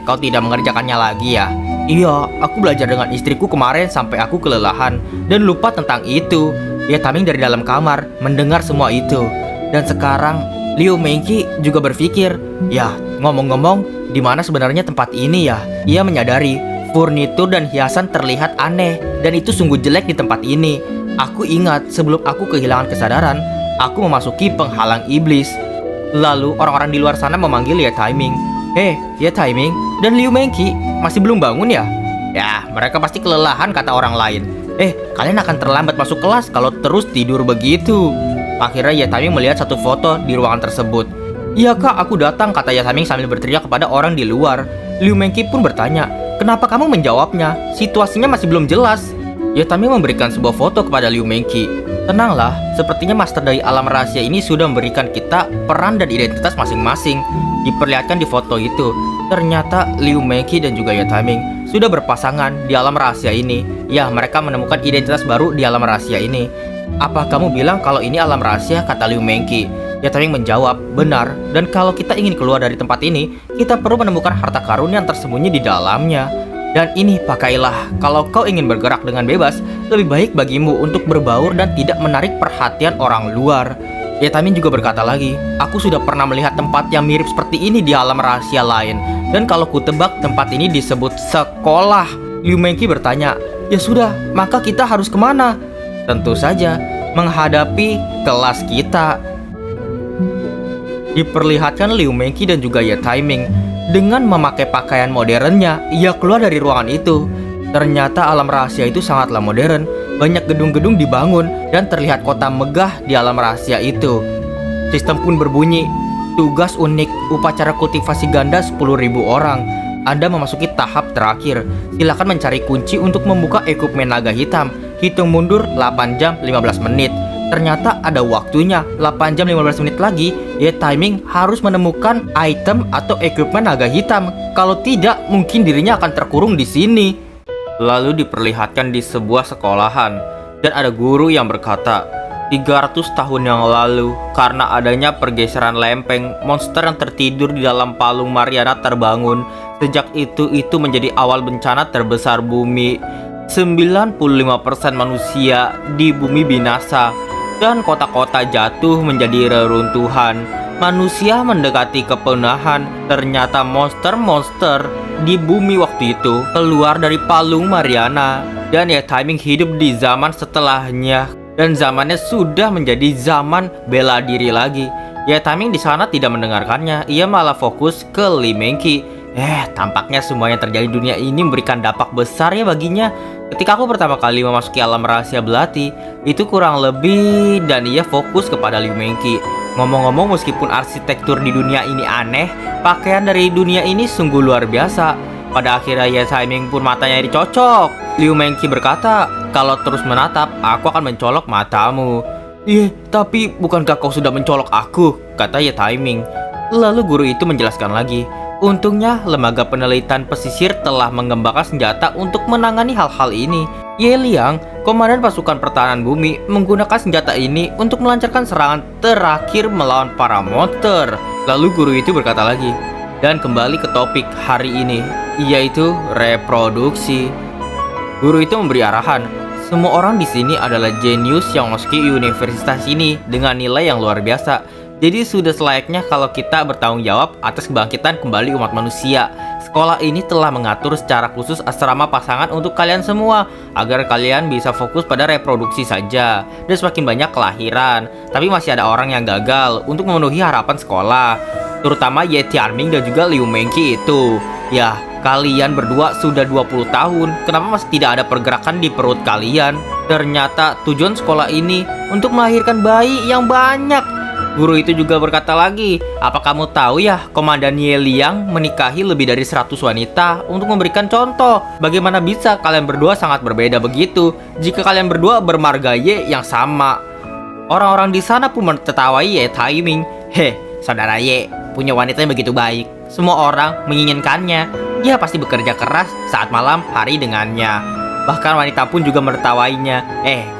Kau tidak mengerjakannya lagi ya?" "Iya, aku belajar dengan istriku kemarin sampai aku kelelahan dan lupa tentang itu." Ye Taiming dari dalam kamar mendengar semua itu. Dan sekarang Liu Mengqi juga berpikir, "Ya, ngomong-ngomong, di mana sebenarnya tempat ini ya?" Ia menyadari furnitur dan hiasan terlihat aneh, dan itu sungguh jelek di tempat ini. Aku ingat sebelum aku kehilangan kesadaran, aku memasuki penghalang iblis. Lalu orang-orang di luar sana memanggil Ye Taiming. Ye Taiming dan Liu Mengqi masih belum bangun ya?" "Ya, mereka pasti kelelahan," kata orang lain. Kalian akan terlambat masuk kelas kalau terus tidur begitu." Akhirnya Ye Taiming melihat satu foto di ruangan tersebut. "Iya kak, aku datang," kata Ye Taiming sambil berteriak kepada orang di luar. Liu Mengqi pun bertanya, kenapa kamu menjawabnya? Situasinya masih belum jelas. Ye Taiming memberikan sebuah foto kepada Liu Mengqi. Tenanglah, sepertinya master dari alam rahasia ini sudah memberikan kita peran dan identitas masing-masing. Diperlihatkan di foto itu, ternyata Liu Mengqi dan juga Ye Taiming sudah berpasangan di alam rahasia ini. Ya, mereka menemukan identitas baru di alam rahasia ini. Apa kamu bilang kalau ini alam rahasia, kata Liu Mengqi. Ye Taiming menjawab, benar, dan kalau kita ingin keluar dari tempat ini, kita perlu menemukan harta karun yang tersembunyi di dalamnya. Dan ini pakailah, kalau kau ingin bergerak dengan bebas, lebih baik bagimu untuk berbaur dan tidak menarik perhatian orang luar. Ye Taiming juga berkata lagi, aku sudah pernah melihat tempat yang mirip seperti ini di alam rahasia lain. Dan kalau ku tebak tempat ini disebut sekolah. Liu Mengqi bertanya, ya sudah, maka kita harus kemana? Tentu saja, menghadapi kelas kita. Diperlihatkan Liu Mengqi dan juga Ye Taiming dengan memakai pakaian modernnya. Ia keluar dari ruangan itu. Ternyata alam rahasia itu sangatlah modern. Banyak gedung-gedung dibangun dan terlihat kota megah di alam rahasia itu. Sistem pun berbunyi, tugas unik, upacara kultivasi ganda 10.000 orang. Anda memasuki tahap terakhir. Silakan mencari kunci untuk membuka ekipmen naga hitam. Hitung mundur 8 jam 15 menit. Ternyata ada waktunya, 8 jam 15 menit lagi, Ye Taiming harus menemukan item atau ekipmen naga hitam. Kalau tidak, mungkin dirinya akan terkurung di sini. Lalu diperlihatkan di sebuah sekolahan, dan ada guru yang berkata, 300 tahun yang lalu, karena adanya pergeseran lempeng, monster yang tertidur di dalam palung Mariana terbangun. Sejak itu menjadi awal bencana terbesar bumi. 95% manusia di bumi binasa, dan kota-kota jatuh menjadi reruntuhan. Manusia mendekati kepunahan. Ternyata monster-monster di bumi waktu itu keluar dari palung Mariana, dan Ye Taiming hidup di zaman setelahnya, dan zamannya sudah menjadi zaman bela diri lagi. Ye Taiming di sana tidak mendengarkannya. Ia malah fokus ke Liu Mengqi. Tampaknya semua yang terjadi di dunia ini memberikan dampak besar ya baginya. Ketika aku pertama kali memasuki alam rahasia belati, itu kurang lebih, dan ia fokus kepada Liu Mengqi. Ngomong-ngomong, meskipun arsitektur di dunia ini aneh, pakaian dari dunia ini sungguh luar biasa. Pada akhirnya Ye Taiming pun matanya dicocok. Liu Mengqi berkata, kalau terus menatap, aku akan mencolok matamu. Tapi bukankah kau sudah mencolok aku? Kata Ye Taiming. Lalu guru itu menjelaskan lagi, untungnya lembaga penelitian pesisir telah mengembangkan senjata untuk menangani hal-hal ini. Ye Liang, komandan pasukan pertahanan bumi, menggunakan senjata ini untuk melancarkan serangan terakhir melawan para monster. Lalu guru itu berkata lagi, dan kembali ke topik hari ini, yaitu reproduksi. Guru itu memberi arahan, semua orang di sini adalah jenius yang memasuki universitas ini dengan nilai yang luar biasa. Jadi sudah selayaknya kalau kita bertanggung jawab atas kebangkitan kembali umat manusia. Sekolah ini telah mengatur secara khusus asrama pasangan untuk kalian semua, agar kalian bisa fokus pada reproduksi saja. Dan semakin banyak kelahiran. Tapi masih ada orang yang gagal untuk memenuhi harapan sekolah, terutama Ye Taiming dan juga Liu Mengqi itu. Ya, kalian berdua sudah 20 tahun. Kenapa masih tidak ada pergerakan di perut kalian? Ternyata tujuan sekolah ini untuk melahirkan bayi yang banyak. Guru itu juga berkata lagi, apa kamu tahu ya, Komandan Ye Liang menikahi lebih dari 100 wanita untuk memberikan contoh. Bagaimana bisa kalian berdua sangat berbeda begitu jika kalian berdua bermarga Ye yang sama? Orang-orang di sana pun menertawai Ye Taiming. Saudara Ye punya wanita yang begitu baik. Semua orang menginginkannya. Dia pasti bekerja keras saat malam hari dengannya. Bahkan wanita pun juga menertawainya.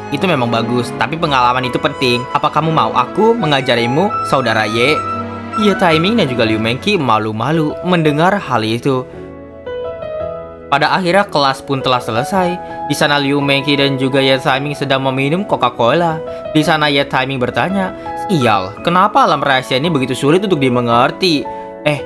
Itu memang bagus, tapi pengalaman itu penting. Apa kamu mau aku mengajarimu, saudara Ye? Ye Taiming dan juga Liu Mengqi malu-malu mendengar hal itu. Pada akhirnya kelas pun telah selesai. Di sana Liu Mengqi dan juga Ye Taiming sedang meminum Coca-Cola. Di sana Ye Taiming bertanya, "Sial, kenapa alam rahasia ini begitu sulit untuk dimengerti?"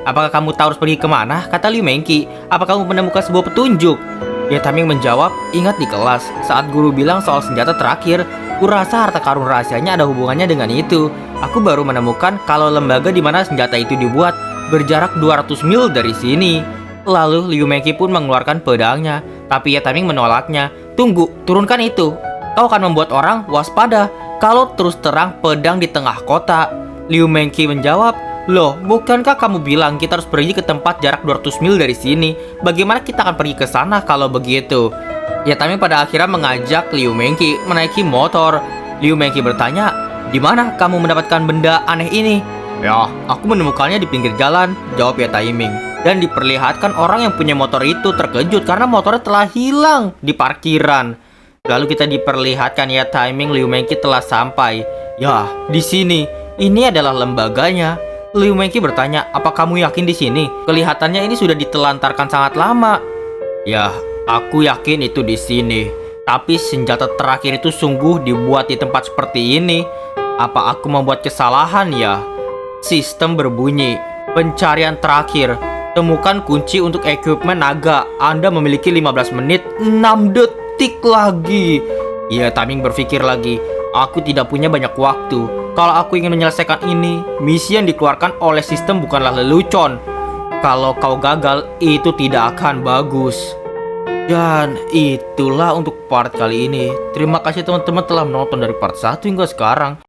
Apakah kamu tahu harus pergi kemana? Kata Liu Mengqi. Apa kamu menemukan sebuah petunjuk? Ye Taiming menjawab, ingat di kelas saat guru bilang soal senjata terakhir, kurasa harta karun rahasianya ada hubungannya dengan itu. Aku baru menemukan kalau lembaga di mana senjata itu dibuat berjarak 200 mil dari sini. Lalu Liu Mengqi pun mengeluarkan pedangnya, tapi Ye Taiming menolaknya. Tunggu, turunkan itu. Kau akan membuat orang waspada kalau terus terang pedang di tengah kota. Liu Mengqi menjawab, Loh, bukankah kamu bilang kita harus pergi ke tempat jarak 200 mil dari sini? Bagaimana kita akan pergi ke sana kalau begitu? Ya, Taming pada akhirnya mengajak Liu Mengki menaiki motor. Liu Mengki bertanya, di mana kamu mendapatkan benda aneh ini? Ya, aku menemukannya di pinggir jalan, jawab ya Taiming. Dan diperlihatkan orang yang punya motor itu terkejut karena motornya telah hilang di parkiran. Lalu kita diperlihatkan ya Taiming Liu Mengki telah sampai. Ya, di sini. Ini adalah lembaganya. Liu Mengki bertanya, apa kamu yakin di sini? Kelihatannya ini sudah ditelantarkan sangat lama. Ya, aku yakin itu di sini. Tapi senjata terakhir itu sungguh dibuat di tempat seperti ini. Apa aku membuat kesalahan ya? Sistem berbunyi, pencarian terakhir. Temukan kunci untuk equipment naga. Anda memiliki 15 menit, 6 detik lagi. Ya, Taming berpikir lagi. Aku tidak punya banyak waktu. Kalau aku ingin menyelesaikan ini, misi yang dikeluarkan oleh sistem bukanlah lelucon. Kalau kau gagal, itu tidak akan bagus. Dan itulah untuk part kali ini. Terima kasih teman-teman telah menonton dari part 1 hingga sekarang.